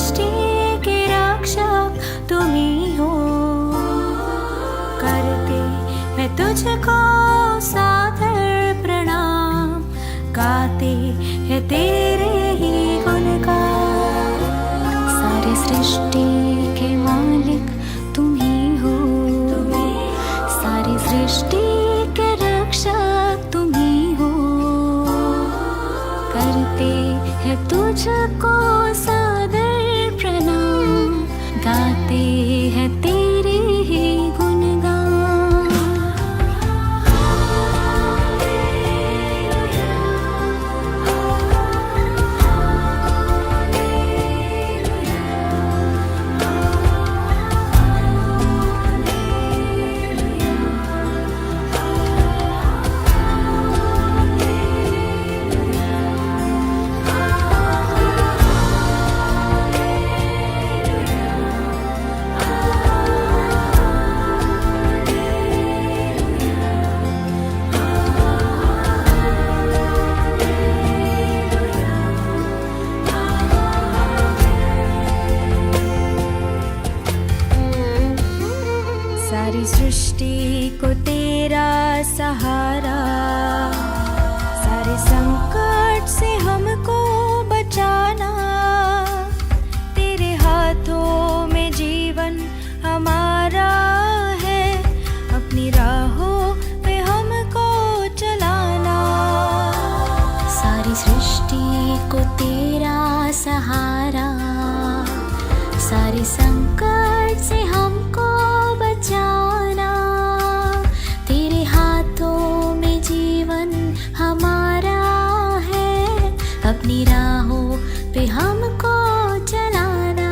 सृष्टि के रक्षक तुम ही हो। करते हैं तुझको सादर प्रणाम, गाते हैं तेरे ही गुणगान। सारी सृष्टि के मालिक तुम ही हो, सारी सृष्टि के रक्षक तुम ही हो। करते हैं तुझको सादर प्रणाम, गाते हैं तेरे ही गुणगान। सारी सृष्टि को तेरा सहारा, सारे संकट से हमको बचाना। तेरे हाथों में जीवन हमारा है, अपनी राहों पे हमको चलाना। सारी सृष्टि को तेरा सहारा, सारे संकट से हमको बचाना। तेरे हाथों में जीवन हमारा है, अपनी राहों पे हमको चलाना।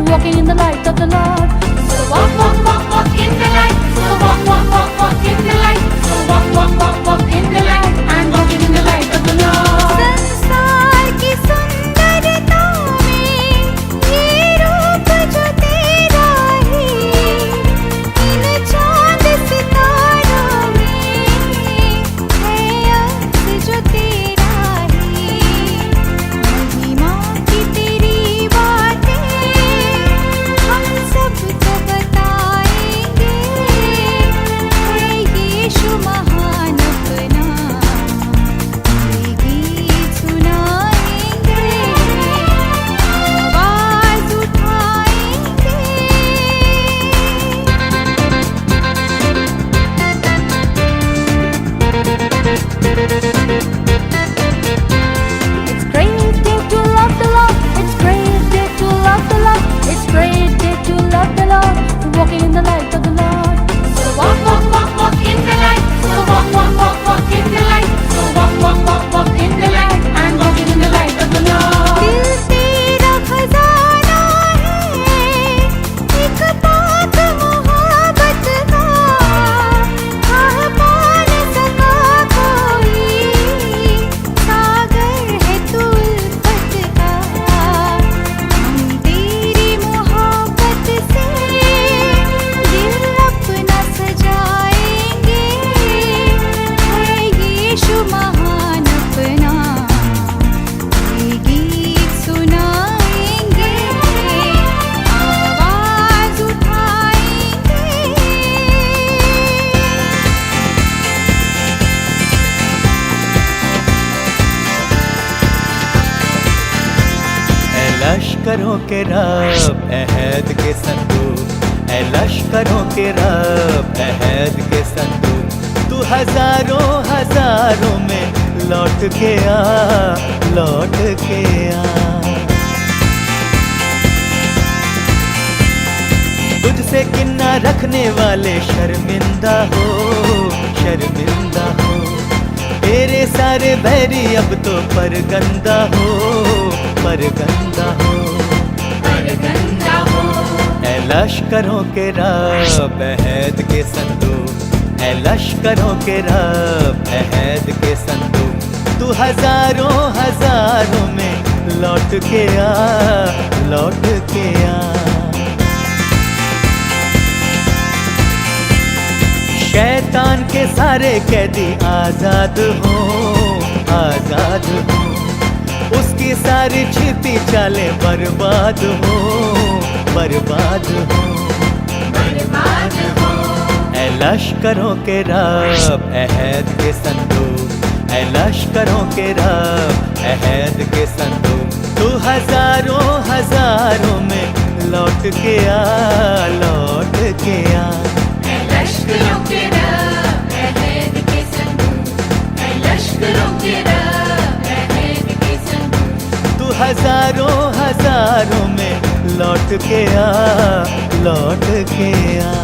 walking in the light of the Lord. So walk, walk, walk, walk in the light. So walk, walk, walk, walk in the light. So walk, walk, walk, walk in the light, and walking in the light of the Lord. संसार की सुंदरता में ये रूप जो तेरा है, इन चांद सितारों में है अक्स जो तेरा है। महिमा की तेरी बातें हम सबको बताएंगे, है यीशु महान अपना, ये गीत सुनाएंगे, आवाज उठाएंगे। It's great day to love the Lord. It's great day to love the Lord. It's great day to love the Lord. Walking in the light of the Lord. So walk, walk, walk, walk in the light. So walk, walk, walk, walk in the light. So walk, walk, walk, walk in the light, and walking in the light of the Lord. दिल तेरा खजाना है, एक पाक मोहब्बत का, कह पा न सका कोई, सागर है तू उल्फत का। हम तेरी मोहब्बत से दिल अपना सजाएंगे, है यीशु महान अपना, ये गीत सुनाएंगे, आवाज उठाएंगे। ऐ लश्करों के रब अहद के संदूक, ऐ लश्करों के रब अहद के संदूक, तू हजारों हजारों में लौट के आ, लौट के आ। तुझसे किन्ना रखने वाले शर्मिंदा हो, शर्मिंदा हो। तेरे सारे बैरी अब तो परगंदा हो, परगंदा हो, परगंदा हो। ऐ लश्करों के रब अहद के संदूक, ऐ लश्करों के रब अहद के संदूक, तू हजारों हजारों में लौट के आ, लौट के आ। शैतान के सारे कैदी आजाद हो, आजाद हो। उसकी सारी छिपी चालें बर्बाद हो, बर्बाद हो, बर्बाद हो। ऐ लश्करों के रब अहद के संदूक, ऐ लश्करों के रब अहद के संदूक, तू हजारों हजारों में लौट के आ, लौट के आ। लश्करों के रब अहद के संदूक, है लश्करों के रब अहद के संदूक, तू हजारों हजारों में लौट के आ, लौट के आ।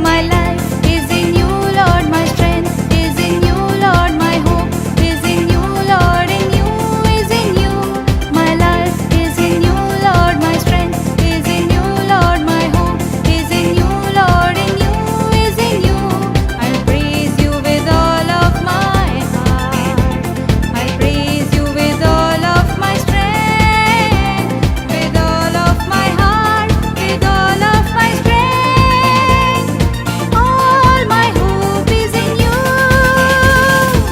My life is in you, Lord. My strength is in you, Lord. My hope is in you, Lord. In you is in you. My life is in you, Lord. My strength is in you, Lord. My hope is in you, Lord. In you is in you. I'll praise you with all of my heart. I'll praise you with all of my strength, with all of my heart, with all of my strength. All my hope is in you.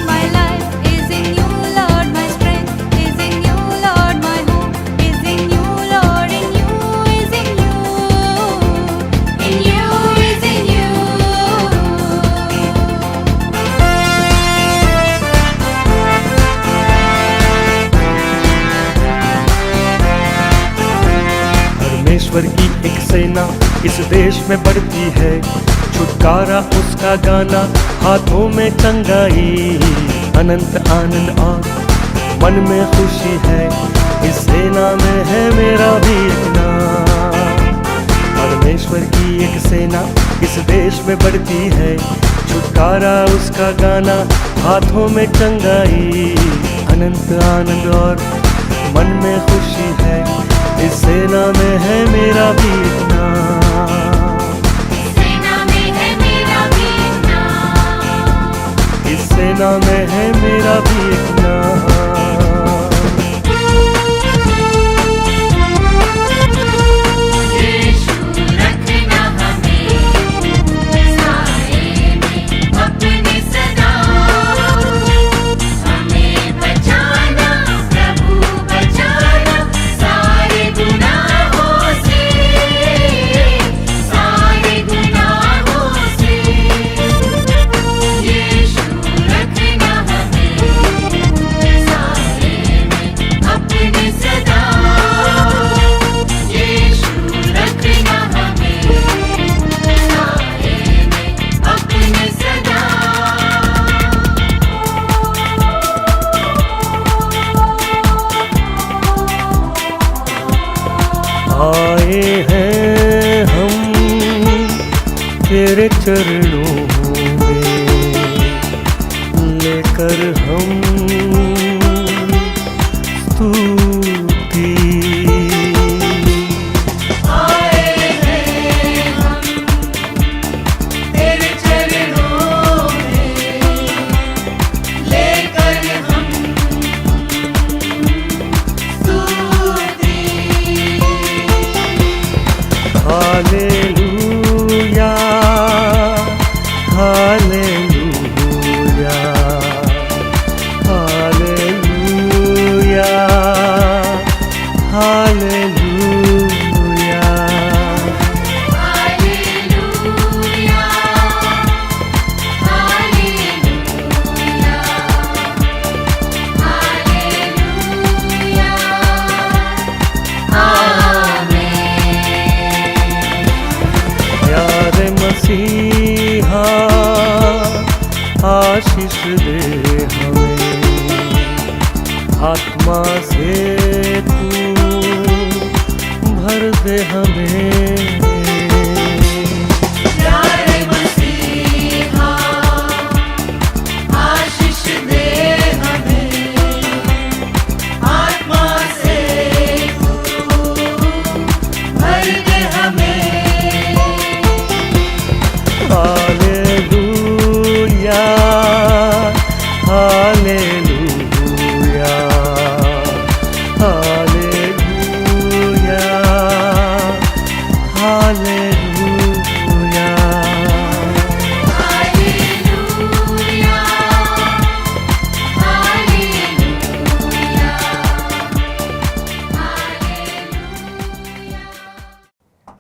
My life is in you, Lord. My strength is in you, Lord. My hope is in you, Lord. In you is in you. In you is in you. परमेश्वर की एक सेना इस देश में बढ़ती है, छुटकारा उसका गाना, हाथों में चंगाई, अनंत आनंद और मन में खुशी है। इस सेना में है मेरा भी नाम। परमेश्वर की एक सेना इस देश में बढ़ती है, छुटकारा उसका गाना, हाथों में चंगाई, अनंत आनंद और मन में खुशी है। इस सेना में है मेरा भी एक नाम, सेना में है मेरा भी एक नाम, इस सेना में है मेरा भी एक नाम। यीशु रखना हमें साए में अपने सदा, हमें बचाना प्रभु बचाना सारे गुनाहों से, सारे गुनाहों से। यीशु रखना हमें साए में अपने सदा, यीशु रखना हमें साए में अपने सदा। आए हैं हम तेरे चरणों में, लेकर हम स्तुति। आए हैं हम तेरे चरणों में, लेकर हम स्तुति। Hallelujah, hallelujah, hallelujah, hallelujah. Hallelujah, hallelujah, hallelujah, आमीन। प्यारे मसीहा आशीष दे हमें, आत्मा से तू भर दे हमें। प्यारे मसीहा आशीष दे हमें, आत्मा से तू भर दे हमें। Hallelujah, hallelujah, hallelujah, hallelujah. Hallelujah, hallelujah, hallelujah.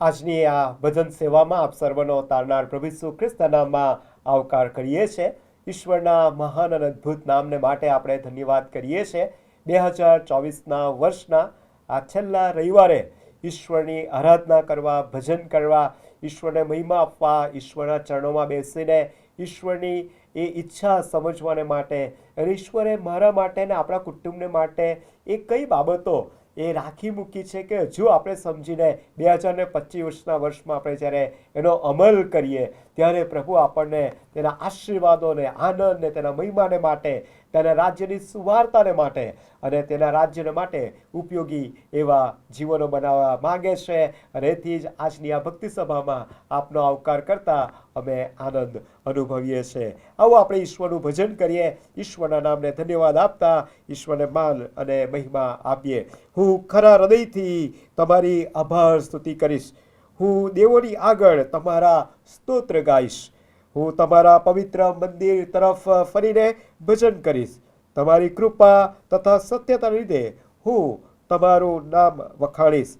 આજની આ ભજન સેવામાં આપ સર્વનો તારનાર પ્રભુ ઈસુ ખ્રિસ્તના નામમાં આવકાર કરીએ છીએ। ઈશ્વરના મહાન અને અદ્ભુત નામને માટે આપણે ધન્યવાદ કરીએ છીએ। 2024ના વર્ષના આ છેલ્લા રવિવારે ઈશ્વરની આરાધના કરવા, ભજન કરવા, ઈશ્વરને મહિમા આપવા, ઈશ્વરના ચરણોમાં બેસીને ઈશ્વરની એ ઈચ્છા સમજવાને માટે અને ઈશ્વરે મારા માટે ને આપણા કુટુંબને માટે એ કઈ બાબતો એ રાખી મૂકી છે કે હજુ આપણે સમજીને 2025ના વર્ષમાં આપણે જ્યારે એનો અમલ કરીએ ત્યારે પ્રભુ આપણને તેના આશીર્વાદોને, આનંદને, તેના મહિમાને માટે, તેના રાજ્યની સુવાર્તાને માટે અને તેના રાજ્યને માટે ઉપયોગી એવા જીવનો બનાવવા માંગે છે। અને એથી જ આજની આ ભક્તિ સભામાં આપનો આવકાર કરતા અમે આનંદ અનુભવીએ છીએ। આવો આપણે ઈશ્વરનું ભજન કરીએ, ઈશ્વરના નામને ધન્યવાદ આપતા ઈશ્વરને માન અને મહિમા આપીએ। હું ખરા હૃદયથી તમારી આભાર સ્તુતિ કરીશ, હું દેવોની આગળ તમારા સ્તોત્ર ગાઈશ, હું તમારા પવિત્ર મંદિર તરફ ફરીને ભજન કરીશ। તમારી કૃપા તથા સત્યતાને લીધે હું તમારું નામ વખાણીશ,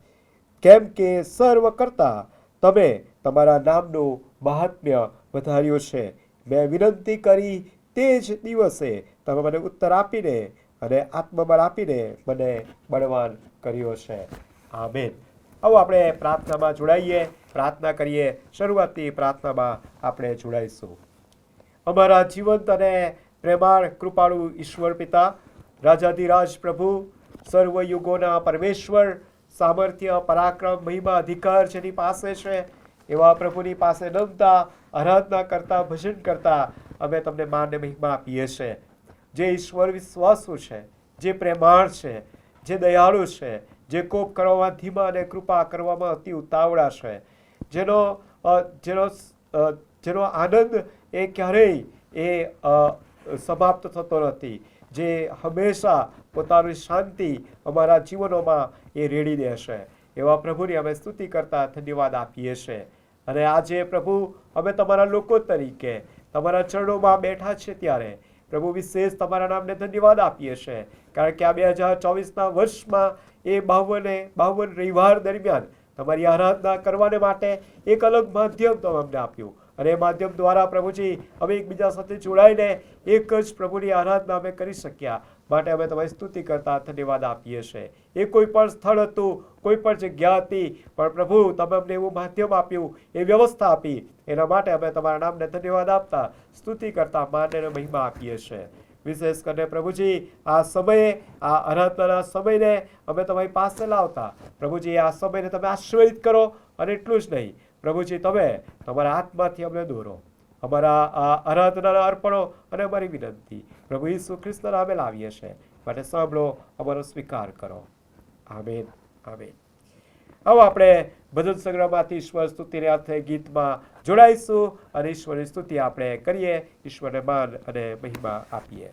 કેમ કે સર્વ કરતા તમે તમારા નામનું મહાત્મ્ય વધાર્યું છે। મેં વિનંતી કરી તે જ દિવસે તમે મને ઉત્તર આપીને અને આત્મબળ આપીને મને બળવાન કર્યો છે। આમેન। આવો આપણે પ્રાર્થનામાં જોડાઈએ, પ્રાર્થના કરીએ। શરૂઆતની પ્રાર્થનામાં આપણે જોડાઈશું। અમારા જીવંત અને પ્રેમાળ કૃપાળુ ઈશ્વર પિતા, રાજાધિરાજ પ્રભુ, સર્વયુગોના પરમેશ્વર, સામર્થ્ય, પરાક્રમ, મહિમા, અધિકાર જેની પાસે છે એવા પ્રભુની પાસે નમતા આરાધના કરતા ભજન કરતા અમે તમને માન ને મહિમા આપીએ છીએ. જે ઈશ્વર વિશ્વાસુ છે, જે પ્રેમાળ છે, જે દયાળુ છે, જે કોપ કરવામાં ધીમા અને કૃપા કરવામાં અતિ ઉતાવળા છે, જેનો આનંદ એ ક્યારેય સમાપ્ત થતો નથી, જે હંમેશા પોતાની શાંતિ અમારા જીવનોમાં એ રેડી દેશે, એવા પ્રભુની અમે સ્તુતિ કરતા ધન્યવાદ આપીએ છીએ. અને આજે પ્રભુ અમે તમારા લોકો તરીકે તમારા ચરણોમાં બેઠા છે ત્યારે પ્રભુ વિશેષ તમારા નામને ધન્યવાદ આપીએ છીએ, કારણ કે આ 2024ના વર્ષમાં એ 52 રવિવાર દરમિયાન તમારી આરાધના કરવાને માટે એક અલગ માધ્યમ તમે અમને આપ્યું, અને એ માધ્યમ દ્વારા પ્રભુજી અમે એકબીજા સાથે જોડાઈને એક જ પ્રભુની આરાધના અમે કરી શક્યા, માટે અમે તમારી સ્તુતિ કરતા ધન્યવાદ આપીએ છીએ. એ કોઈ પણ સ્થળ હતું, કોઈ પણ જગ્યા હતી, પણ પ્રભુ તમે અમને એવું માધ્યમ આપ્યું, એ વ્યવસ્થા આપી, એના માટે અમે તમારા નામને ધન્યવાદ આપતા સ્તુતિ કરતા માન અને મહિમા આપીએ છીએ. વિશેષ કરીને પ્રભુજી આ સમયે, આ આરાધનાના સમયને અમે તમારી પાસે લાવતા પ્રભુજી આ સમયને તમે આશીર્વાદિત કરો, અને એટલું જ નહીં પ્રભુજી તમે તમારા આત્માથી અમને દોરો. અમારા આ આરાધનાના અર્પણો અને અમારી વિનંતી પ્રભુ ઈસુ ખ્રિસ્તના નામે લાવીએ છીએ, માટે સાંભળો, અમારો સ્વીકાર કરો. Amen, amen. હવે આપણે ભજન સંગ્રહમાંથી ઈશ્વર સ્તુતિને અર્થે ગીતમાં જોડાઈશું અને ઈશ્વરની સ્તુતિ આપણે કરીએ, ઈશ્વરને માન અને મહિમા આપીએ.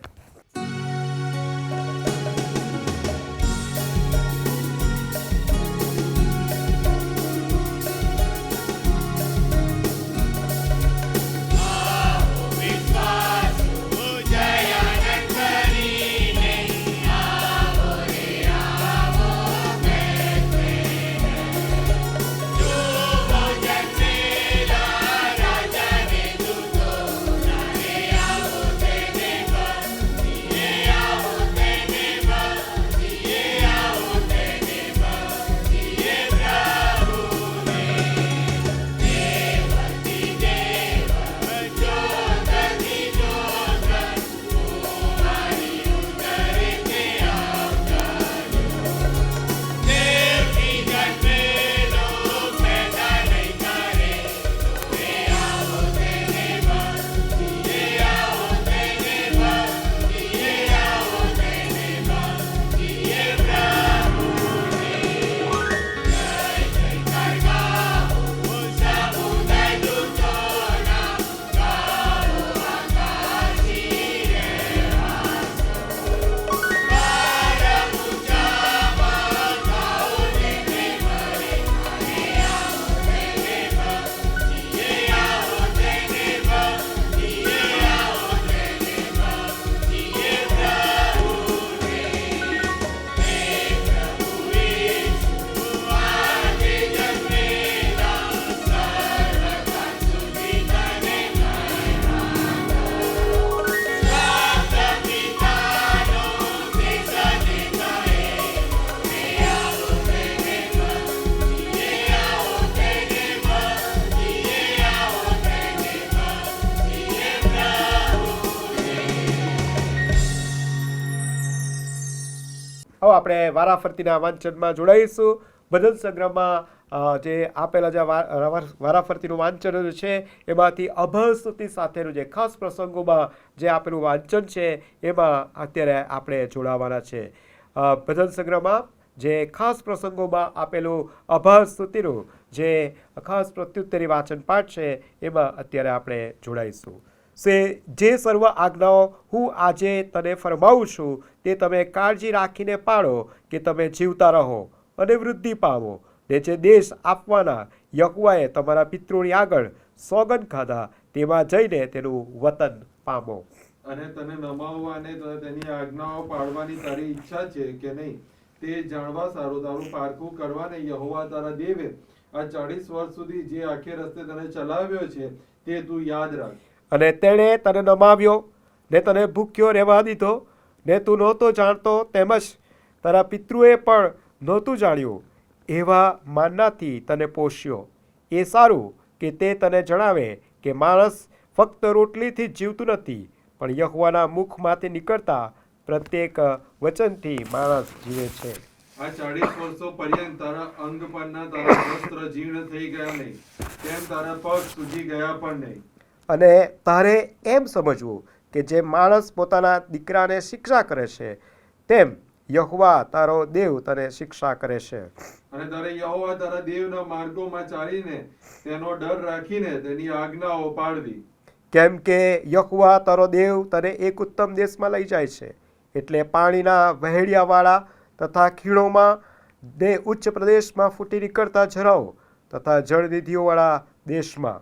હવે આપણે વારાફરતીના વાંચનમાં જોડાઈશું. ભજન સંગ્રહમાં જે આપેલા જે વારાફરતીનું વાંચન છે એમાંથી અભય સ્તુતિ સાથેનું જે ખાસ પ્રસંગોમાં જે આપેલું વાંચન છે એમાં અત્યારે આપણે જોડાવાના છે. ભજન સંગ્રહમાં જે ખાસ પ્રસંગોમાં આપેલું અભય સ્તુતિનું જે ખાસ પ્રત્યુત્તરી વાંચન પાઠ છે એમાં અત્યારે આપણે જોડાઈશું. જે સર્વ આજ્ઞાઓ હું આજે તને ફરમાવું છું તે તમે કાળજી રાખીને પાળો કે તમે જીવતા રહો અને વૃદ્ધિ પામો, ને જે દેશ આપવાના યહોવાએ તમારા પિતૃની આગળ સોગંદ ખાધા તેમાં જઈને તેનું વતન પામો. અને તને નમાવવા અને તેની આજ્ઞાઓ પાળવાની તારી ઈચ્છા છે કે નહીં તે જાણવા સારું તારું પારખું કરવાને યહોવા તારા દેવે આ 40 વર્ષ સુધી જે આખે રસ્તે તને ચલાવ્યો છે તે તું યાદ રાખ. અને તેણે તને નમાવ્યો ને તને ભૂખ્યો રહેવા દીધો, ને તું નહોતો જાણતો તેમજ તારા પિતૃએ પણ નહોતું જાણ્યું એવા માનનાથી તને પોષ્યો. એ સારું કે તે તને જણાવે કે માણસ ફક્ત રોટલીથી જ જીવતું નથી, પણ યહોવાના મુખમાંથી નીકળતા પ્રત્યેક વચનથી માણસ જીવે છે. આ 40 વર્ષો પર્યંત તારા અંગ પરના તારા વસ્ત્ર જીર્ણ થઈ ગયા નહીં, તેમ તારા પગ સૂજી ગયા પણ નહીં. અને તારે એમ સમજવું કે જે માણસ પોતાના દીકરાને શિક્ષા કરે છે તેમ યહોવા તારો દેવ તને શિક્ષા કરે છે. અને તારે યહોવા તારા દેવના માર્ગોમાં ચાલીને તેનો ડર રાખીને તેની આજ્ઞાઓ પાળવી. કેમ કે યહોવા તારો દેવ તને એક ઉત્તમ દેશમાં લઈ જાય છે, એટલે પાણીના વહેડિયાવાળા તથા ખીણોમાં ને ઉચ્ચ પ્રદેશમાં ફૂટી નીકળતા ઝરાઓ તથા જળનિધિઓવાળા દેશમાં,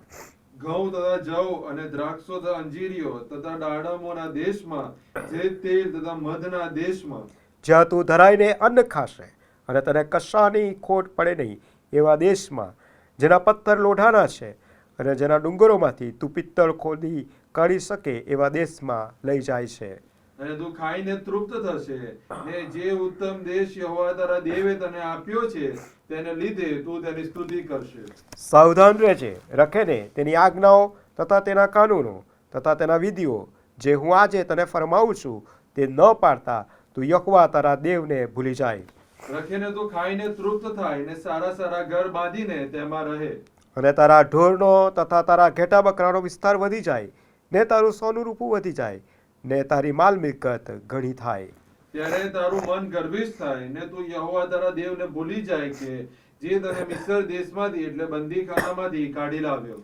ઘઉં તથા જવ અને દ્રાક્ષો તથા અંજીરીઓ તથા દાડમોના દેશમાં, જે તેલ તથા મધના દેશમાં, જ્યાં તું ધરાઈને અન્ન ખાશે અને તને કશાની ખોટ પડે નહીં એવા દેશમાં, જેના પથ્થર લોઢાના છે અને જેના ડુંગરોમાંથી તું પિત્તળ ખોદી કાઢી શકે એવા દેશમાં લઈ જાય છે. અને તું ખાઈને તૃપ્ત થશે. ને જે ઉત્તમ દેશ યહોવા તારા દેવે તને આપ્યો છે તેને લીધે તું તેની સ્તુતિ કરશે. સાવધાન રહેજે, રખેને તેની આજ્ઞાઓ તથા તેના કાનૂનો તથા તેના વિધિઓ જે હું આજે તને ફરમાવું છું તે ન પાડતા તું યહોવા તારા દેવને ભૂલી જાય. રખીને તું ખાઈને તૃપ્ત થાય ને સારા સારા ઘર બાંધીને તેમાં રહે. અને તારા ઢોરનો તથા તારા ઘેટા બકરાનો વિસ્તાર વધી જાય ને તારું સોનું રૂપું વધી જાય ને તારી માલ મિલકત ઘણી થાય. ત્યારે તારું મન ગર્વિષ્ઠ થાય ને તું યહોવા તારા દેવને ભૂલી જાય કે જે તને મિસ્ર દેશમાંથી એટલે બંદીખાનામાંથી કાઢી લાવ્યો.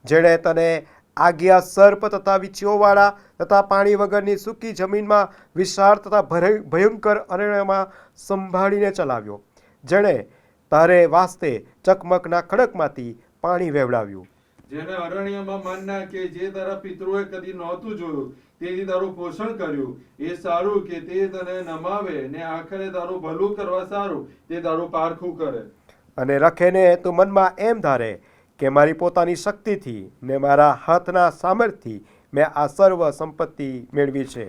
જેણે તને આગિયા સર્પ તથા વીંછીઓવાળા તથા પાણી વગરની સૂકી જમીનમાં વિશાળ તથા ભયંકર અરણ્યમાં સંભાળીને ચલાવ્યો. જેણે તારે વાસ્તે ચકમકના ખડકમાંથી પાણી વેવડાવ્યું. જેને અરણ્યમાં મન્ના કે જે તારા પિતૃએ કદી નહોતું જોયું તેથી તારું પોષણ કર્યું. એ સારું કે તે તને નમાવે ને આખરે તારું ભલું કરવા સારું તે તારું પારખું કરે. અને રખેને તું મનમાં એમ ધારે કે મારી પોતાની શક્તિથી ને મારા હાથના સામર્થ્યથી મેં આ સર્વ સંપત્તિ મેળવી છે.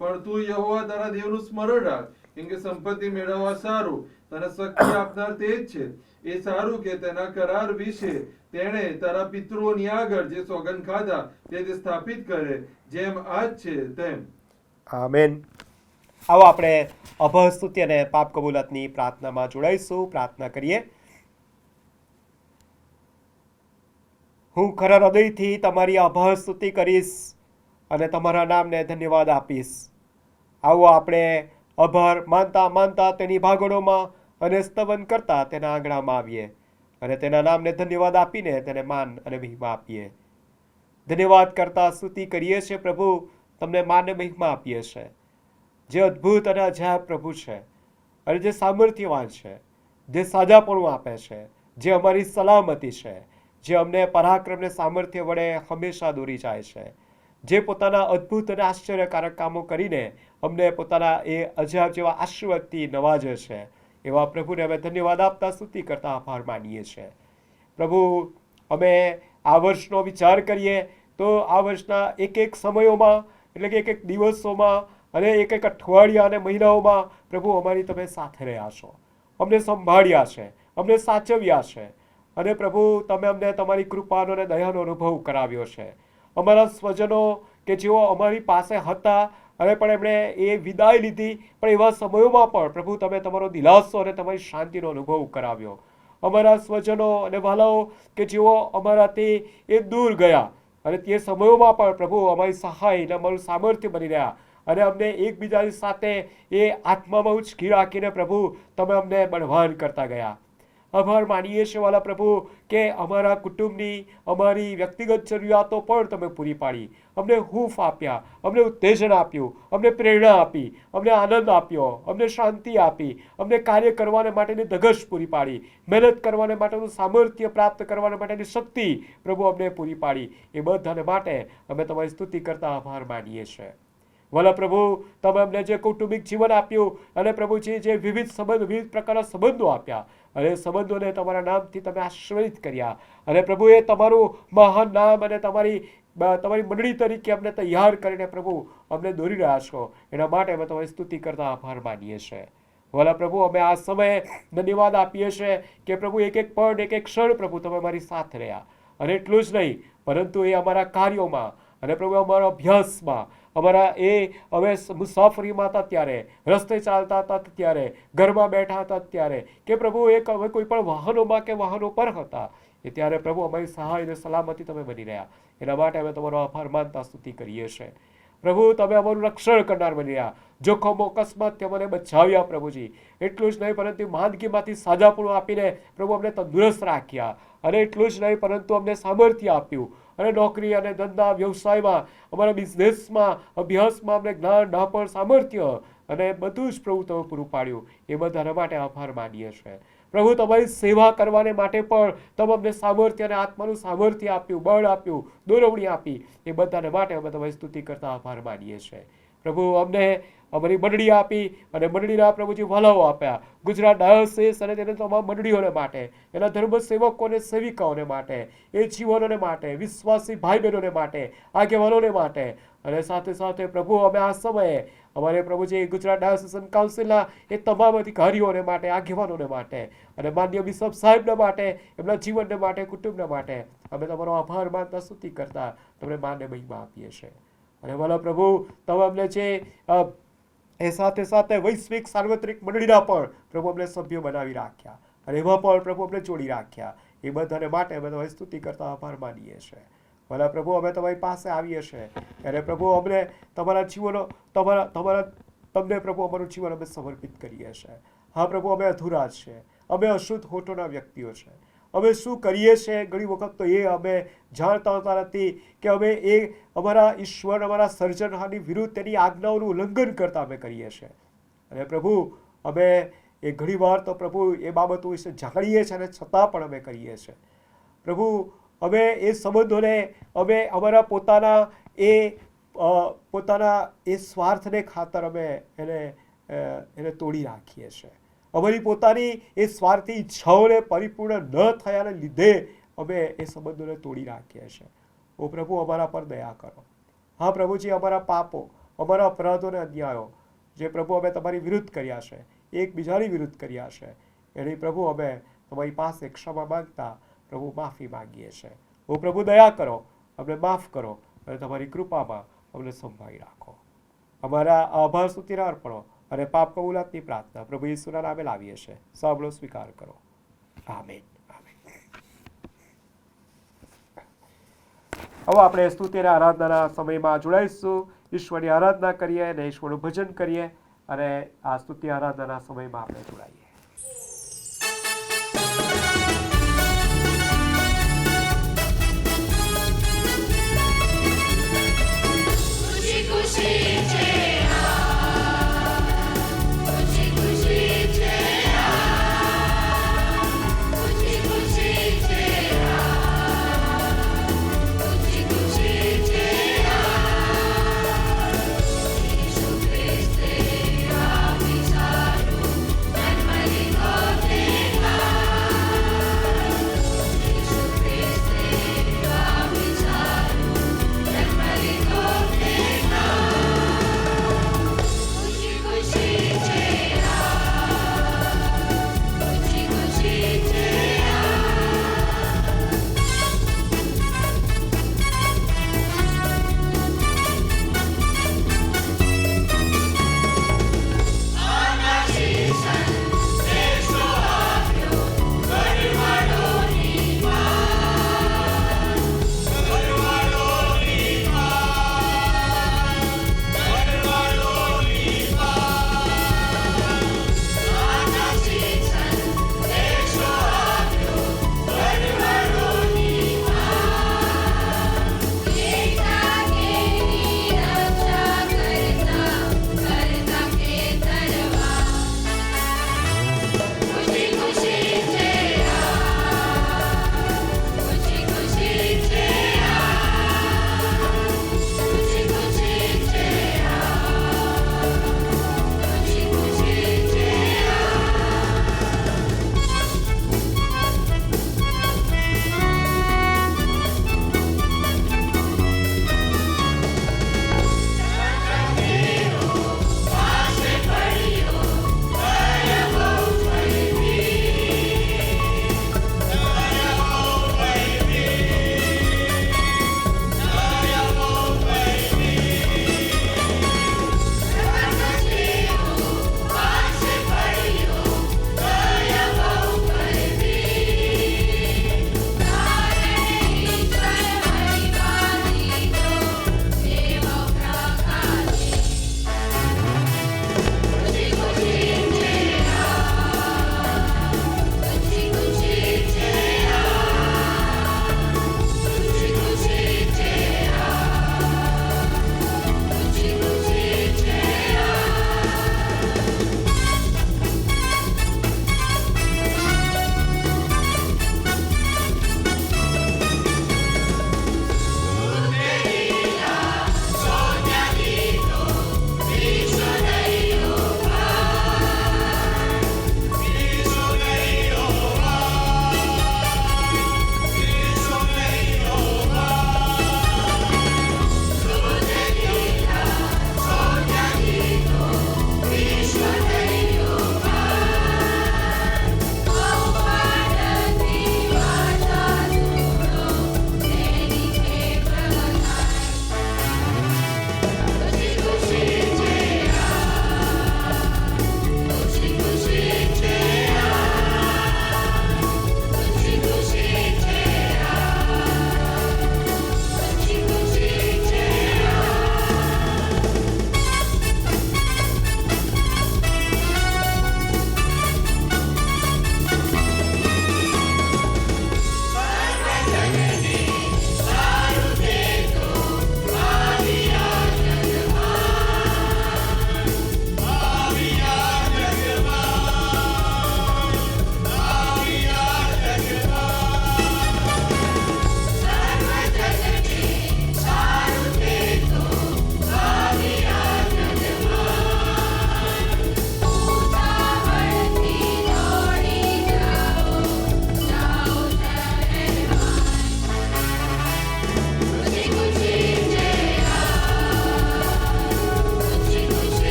પણ તું યહોવા તારા દેવનું સ્મરણ રાખ, કેમ કે સંપત્તિ મેળવવા સારું તને શક્તિ આપનાર તે જ છે. એ સારું કે તેના કરાર વિશે તેણે તારા પિતૃઓની આગળ જે સોગંદ ખાધા તે સ્થાપિત કરે, જેમ આજ છે તેમ. આમેન. આવો આપણે અભય સ્તુતિ અને પાપ કબૂલાતની પ્રાર્થનામાં જોડાઈશું. પ્રાર્થના કરીએ. હું ખરા હૃદયથી તમારી અભય સ્તુતિ કરીશ અને તમારા નામને ધન્યવાદ આપીશ. આવો આપણે આભાર માનતા માનતા તેની ભાગોળોમાં અને સ્તવન કરતા તેના આંગણામાં આવીએ અને તેના નામને ધન્યવાદ આપીને તેને માન અને મહિમા આપીએ. ધન્યવાદ કરતા સ્તુતિ કરીએ છીએ પ્રભુ, તમને માન અને મહિમા આપીએ છીએ. જે અદ્ભુત અને અજાયબ પ્રભુ છે અને જે સામર્થ્યવાન છે, જે સાજાપણું આપે છે, જે અમારી સલામતી છે, જે અમને પરાક્રમને સામર્થ્ય વડે હંમેશા દોરી જાય છે, જે પોતાના અદ્ભુત અને આશ્ચર્યકારક કામો કરીને અમને પોતાના એ અજાયબ જેવા આશીર્વાદથી નવાજે છે, એવા પ્રભુને અમે ધન્યવાદ આપતા સ્તુતિ કરતા આભાર માનીએ છીએ. પ્રભુ, અમે આ વર્ષનો વિચાર કરીએ તો આ વર્ષના એક એક સમયોમાં એટલે કે એક એક દિવસોમાં અને એક એક અઠવાડિયા અને મહિનાઓમાં પ્રભુ અમારી તમે સાથે રહ્યા છો, અમને સંભાળ્યા છે, અમને સાચવ્યા છે અને પ્રભુ તમે અમને તમારી કૃપાનો અને દયાનો અનુભવ કરાવ્યો છે. અમારા સ્વજનો કે જેઓ અમારી પાસે હતા અને પણ એમણે એ વિદાય લીધી, પણ એવા સમયોમાં પણ પ્રભુ તમે તમારો દિલાસો અને તમારી શાંતિનો અનુભવ કરાવ્યો. અમારા સ્વજનો અને વાલાઓ કે જેઓ અમારાથી એ દૂર ગયા અને તે સમયોમાં પણ પ્રભુ અમારી સહાય અને અમારું સામર્થ્ય બની રહ્યા અને અમને એકબીજાની સાથે એ આત્મામાં ઉચકી રાખીને પ્રભુ તમે અમને બળવાન કરતા ગયા. આભાર માનીએ છીએ વાલા પ્રભુ કે અમારા કુટુંબની અમારી વ્યક્તિગત જરૂરિયાતો પણ તમે પૂરી પાડી, અમને હૂંફ આપ્યા, અમને ઉત્તેજન આપ્યું, અમને પ્રેરણા આપી, અમને આનંદ આપ્યો, અમને શાંતિ આપી, અમને કાર્ય કરવાને માટેની ધગશ પૂરી પાડી, મહેનત કરવાને માટેનું સામર્થ્ય પ્રાપ્ત કરવાને માટેની શક્તિ પ્રભુ અમને પૂરી પાડી. એ બધાને માટે અમે તમારી સ્તુતિ કરતા આભાર માનીએ છીએ. વાલા પ્રભુ, તમે અમને જે કૌટુંબિક જીવન આપ્યું અને પ્રભુજી જે વિવિધ પ્રકારના સંબંધો આપ્યા અને સંબંધોને તમારા નામથી તમે આશીર્વાદિત કર્યા અને પ્રભુ એ તમારું મહાન નામ અને તમારી મંડળી તરીકે અમને તૈયાર કરીને પ્રભુ અમને દોરી રહ્યા છો, એના માટે અમે તમારી સ્તુતિ કરતા આભાર માનીએ છીએ. વાલા પ્રભુ, અમે આ સમયે ધન્યવાદ આપીએ છીએ કે પ્રભુ એક એક પળ એક એક ક્ષણ પ્રભુ તમે અમારી સાથે રહ્યા અને એટલું જ નહીં પરંતુ એ અમારા કાર્યોમાં અને પ્રભુ અમારા અભ્યાસમાં અમારા એ હવે મુસાફરીમાં હતા ત્યારે, રસ્તે ચાલતા હતા ત્યારે, ઘરમાં બેઠા હતા ત્યારે કે પ્રભુ એક હવે કોઈ પણ વાહનોમાં કે વાહનો પર હતા, એ ત્યારે પ્રભુ અમારી સહાય અને સલામતી તમે બની રહ્યા, એના માટે અમે તમારો આભાર માનતા સ્તુતિ કરીએ છીએ. પ્રભુ તમે અમારું રક્ષણ કરનાર બની રહ્યા, જોખમો અકસ્માતથી અમને બચાવ્યા પ્રભુજી. એટલું જ નહીં પરંતુ માંદગીમાંથી સાજાપણું આપીને પ્રભુ અમને તંદુરસ્ત રાખ્યા, અને એટલું જ નહીં પરંતુ અમને સામર્થ્ય આપ્યું, અને નોકરી અને ધંધા વ્યવસાયમાં, અમારા બિઝનેસમાં, અભ્યાસમાં અમને જ્ઞાન, ડાપણ, સામર્થ્ય અને બધું જ પ્રભુ તમે પૂરું પાડ્યું. એ બધાના માટે આભાર માનીએ છીએ. પ્રભુ તમારી સેવા કરવાને માટે પણ તમે અમને સામર્થ્ય અને આત્માનું સામર્થ્ય આપ્યું, બળ આપ્યું, દોરવણી આપી. એ બધાને માટે અમે તમારી સ્તુતિ કરતા આભાર માનીએ છીએ. પ્રભુ અમને અમારી મંડળી આપી અને મંડળીના પ્રભુજી વલાઓ આપ્યા, ગુજરાત ડાયોસિસ અને તેને તમામ મંડળીઓને માટે, એના ધર્મ સેવકોને, સેવિકાઓને માટે, એ જીવનોને માટે, વિશ્વાસી ભાઈ બહેનોને માટે, આગેવાનોને માટે, અને સાથે સાથે પ્રભુ અમે આ સમયે અમારે પ્રભુજી ગુજરાત ડાયોસિસ કાઉન્સિલના એ તમામ અધિકારીઓને માટે, આગેવાનોને માટે, અને માન્ય બિશપ સાહેબને માટે, એમના જીવનને માટે, કુટુંબને માટે અમે તમારો આભાર માનતા સ્તુતિ કરતા તમને માનને મહિમા આપીએ છીએ. અને ભલા પ્રભુ તમે અમને જે એ સાથે સાથે વૈશ્વિક સાર્વત્રિક મંડળીના પણ પ્રભુ અમને સભ્યો બનાવી રાખ્યા, અને એમાં પણ પ્રભુ અમને જોડી રાખ્યા. એ બધાને માટે અમે તમારી સ્તુતિ કરતા આભાર માનીએ છીએ. ભલા પ્રભુ અમે તમારી પાસે આવીએ છીએ ત્યારે પ્રભુ અમને તમારા જીવનો તમને પ્રભુ અમારું જીવન અમે સમર્પિત કરીએ છીએ. હા પ્રભુ અમે અધૂરા છીએ, અમે અશુદ્ધ હોઠોના વ્યક્તિઓ છે. અમે શું કરીએ છીએ ઘણી વખત તો એ અમે જાણતા હોતા નથી કે અમે એ અમારા ઈશ્વર, અમારા સર્જનહારની વિરુદ્ધ તેની આજ્ઞાઓનું ઉલ્લંઘન કરતા અમે કરીએ છીએ. અને પ્રભુ અમે એ ઘણી વાર તો પ્રભુ એ બાબતો વિશે જાણીએ છીએ અને છતાં પણ અમે કરીએ છીએ. પ્રભુ અમે એ સંબંધોને અમે અમારા પોતાના એ સ્વાર્થને ખાતર અમે એને તોડી રાખીએ છીએ. અમારી પોતાની એ સ્વાર્થી ઈચ્છાઓને પરિપૂર્ણ ન થયાને લીધે અમે એ સંબંધોને તોડી રાખીએ છીએ. ઓ પ્રભુ અમારા પર દયા કરો. હા પ્રભુજી, અમારા પાપો, અમારા અપરાધો અને અન્યાયો જે પ્રભુ અમે તમારી વિરુદ્ધ કર્યા છે, એકબીજાની વિરુદ્ધ કર્યા છે, એની પ્રભુ અમે તમારી પાસે ક્ષમા માંગતા પ્રભુ માફી માંગીએ છીએ. ઓ પ્રભુ દયા કરો, અમને માફ કરો અને તમારી કૃપામાં અમને સંભાળી રાખો. અમારા આભાર સ્તુતિના અર્પણો અને પાપ કબૂલાતની પ્રાર્થના પ્રભુ ઈસુના નામે લાવીએ છીએ. સાંભળો, સ્વીકાર કરો. આમેન. હવે આપણે સ્તુતિ અને આરાધનાના સમયમાં જોડાઈશું. ઈશ્વરની આરાધના કરીએ અને ઈશ્વરનું ભજન કરીએ, અને આ સ્તુતિ આરાધનાના સમયમાં આપણે જોડાઈએ. And my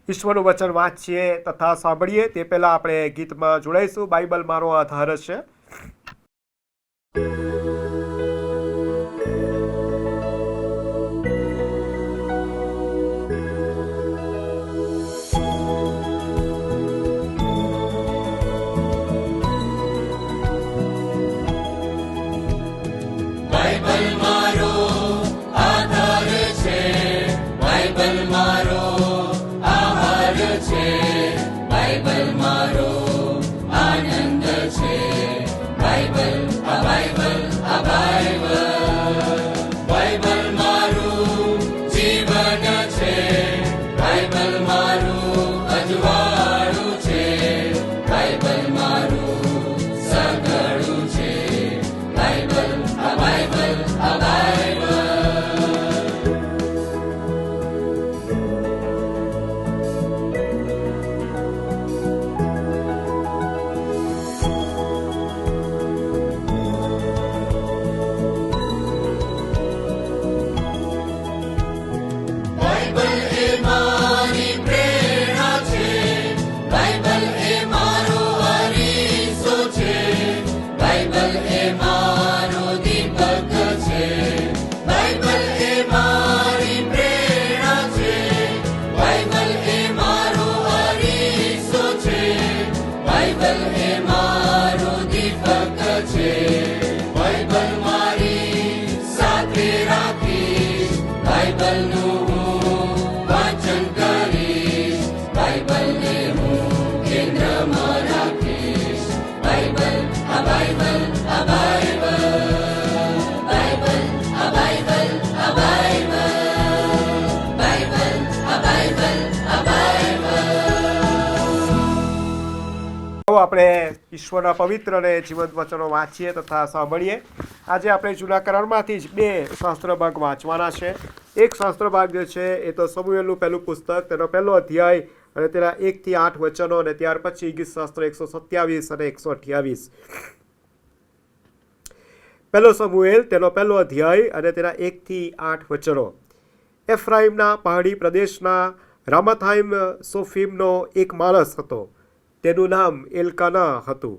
ઈશ્વરનું વચન વાંચીએ તથા સાંભળીએ તે પહેલાં આપણે ગીતમાં જોડાઈશું. બાઇબલ મારો આધાર છે. આપણે ઈશ્વરના પવિત્ર અને જીવંત વચનો વાંચીએ તથા સાંભળીએ. આજે આપણે જૂના કરારમાંથી જ 2 શાસ્ત્ર ભાગ વાંચવાના છે. એક શાસ્ત્ર ભાગ જે છે એ તો સમુએલનું પહેલું પુસ્તક, તેનો પહેલો અધ્યાય અને તેના 1 થી 8 વચનો, અને ત્યાર પછી ગીતશાસ્ત્ર 127 અને 128. પહેલો સમુએલ તેનો પહેલો અધ્યાય અને તેના 1 થી 8 વચનો. એફ્રાઈમના પહાડી પ્રદેશના રામાથાઈમ સોફીમનો એક માણસ હતો. તેનું નામ એલ્કાના હતું.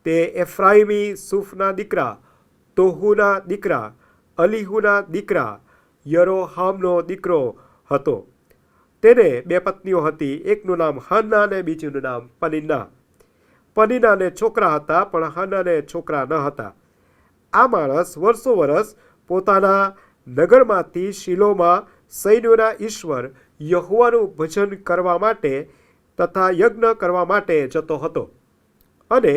તે એફ્રાઈમી સૂફના દીકરા, તોહુના દીકરા, અલીહુના દીકરા, યરોહામનો દીકરો હતો. તેને 2 પત્નીઓ હતી. એકનું નામ હન્ના અને બીજુંનું નામ પનિન્ના. પનિન્નાને છોકરા હતા, પણ હન્નાને છોકરા ન હતા. આ માણસ વર્ષો પોતાના નગરમાંથી શિલોમાં સૈન્યોના ઈશ્વર યહોવાનું ભજન કરવા માટે તથા યજ્ઞ કરવા માટે જતો હતો. અને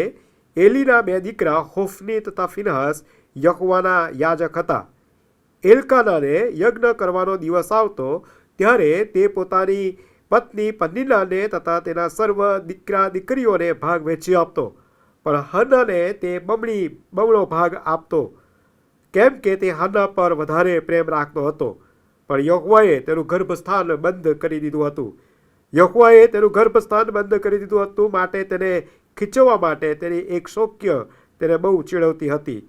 એલીના 2 દીકરા હોફની તથા ફિનહાસ યહોવાના યાજક હતા. એલ્કાનાને યજ્ઞ કરવાનો દિવસ આવતો ત્યારે તે પોતાની પત્ની પનિન્નાને તથા તેના સર્વ દીકરા દીકરીઓને ભાગ વેચી આપતો, પણ હન્નાને તે બમણો ભાગ આપતો, કેમ કે તે હન્ના પર વધારે પ્રેમ રાખતો હતો. પણ યહોવાએ તેનું ગર્ભસ્થાન બંધ કરી દીધું હતું. માટે તેને ખીચવવા માટે તેની એક શોક્ય તેને બહુ ચીડવતી હતી.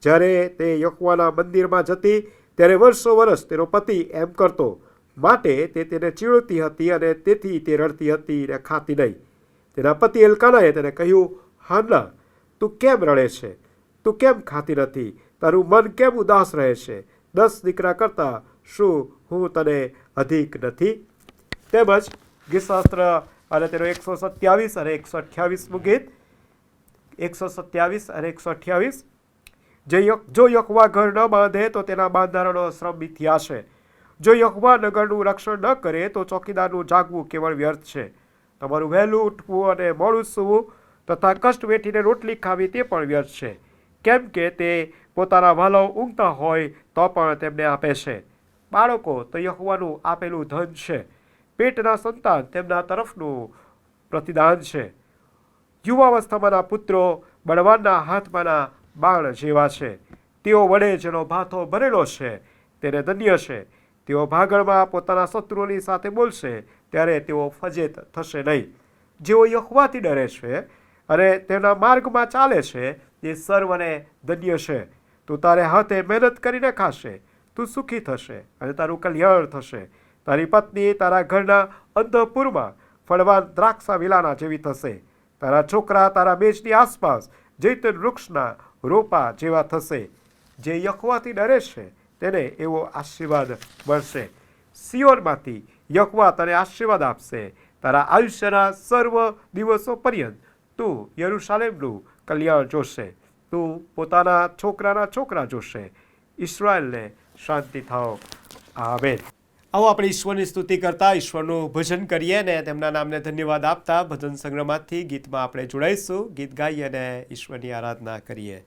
જ્યારે તે યહોવાના મંદિરમાં જતી ત્યારે વર્ષો તેનો પતિ એમ કરતો, માટે તે તેને ચીડવતી હતી અને તેથી તે રડતી હતી અને ખાતી નહીં. તેના પતિ એલ્કાનાએ તેને કહ્યું, હન્ના, તું કેમ રડે છે? તું કેમ ખાતી નથી? તારું મન કેમ ઉદાસ રહે છે? 10 દીકરા કરતાં શું હું તને અધિક નથી? તેમજ ગીતશાસ્ત્ર અને તેનો 127 અને 128મું ગીત. 127 અને 128. જો યહોવા ઘર ન બાંધે તો તેના બાંધનારનો શ્રમ મિથ્યા છે. જો યહોવા નગરનું રક્ષણ ન કરે તો ચોકીદારનું જાગવું કેવળ વ્યર્થ છે. તમારું વહેલું ઉઠવું અને મોડું સૂવું તથા કષ્ટ વેઠીને રોટલી ખાવી તે પણ વ્યર્થ છે. કેમ કે તે પોતાના વાલાઓ ઊંઘતા હોય તો પણ તેમને આપે છે. બાળકો તો યહોવાનું આપેલું ધન છે. પેટના સંતાન તેમના તરફનું પ્રતિદાન છે. યુવાવસ્થામાંના પુત્રો બળવાનના હાથમાંના બાણ જેવા છે. તેઓ વડે જેનો ભાથો ભરેલો છે તેને ધન્ય છે. તેઓ ભાગળમાં પોતાના શત્રુઓની સાથે બોલશે ત્યારે તેઓ ફજેત થશે નહીં. જેઓ યહોવાથી ડરે છે અને તેના માર્ગમાં ચાલે છે તે સર્વને ધન્ય છે. તું તારે હાથે મહેનત કરીને ખાશે, તું સુખી થશે અને તારું કલ્યાણ થશે. તારી પત્ની તારા ઘરના અંતઃપુરમાં ફળવાન દ્રાક્ષા વિલાના જેવી થશે. તારા છોકરા તારા મેજની આસપાસ જૈતૂન વૃક્ષના રોપા જેવા થશે. જે યહોવાથી ડરે છે તેને એવો આશીર્વાદ મળશે. સિયોનમાંથી યહોવા તને આશીર્વાદ આપશે. તારા આયુષ્યના સર્વ દિવસો પર્યંત તું યરૂશાલેમનું કલ્યાણ જોશે. તું પોતાના છોકરાના છોકરા જોશે. ઇસ્રાયેલને શાંતિ થાઓ. આમેન. આવો આપણે ઈશ્વરની સ્તુતિ કરતા ઈશ્વરનું ભજન કરીએ ને તેમના નામને ધન્યવાદ આપતા ભજન સંગ્રહમાંથી ગીતમાં આપણે જોડાઈશું. ગીત ગાઈએ અને ઈશ્વરની આરાધના કરીએ.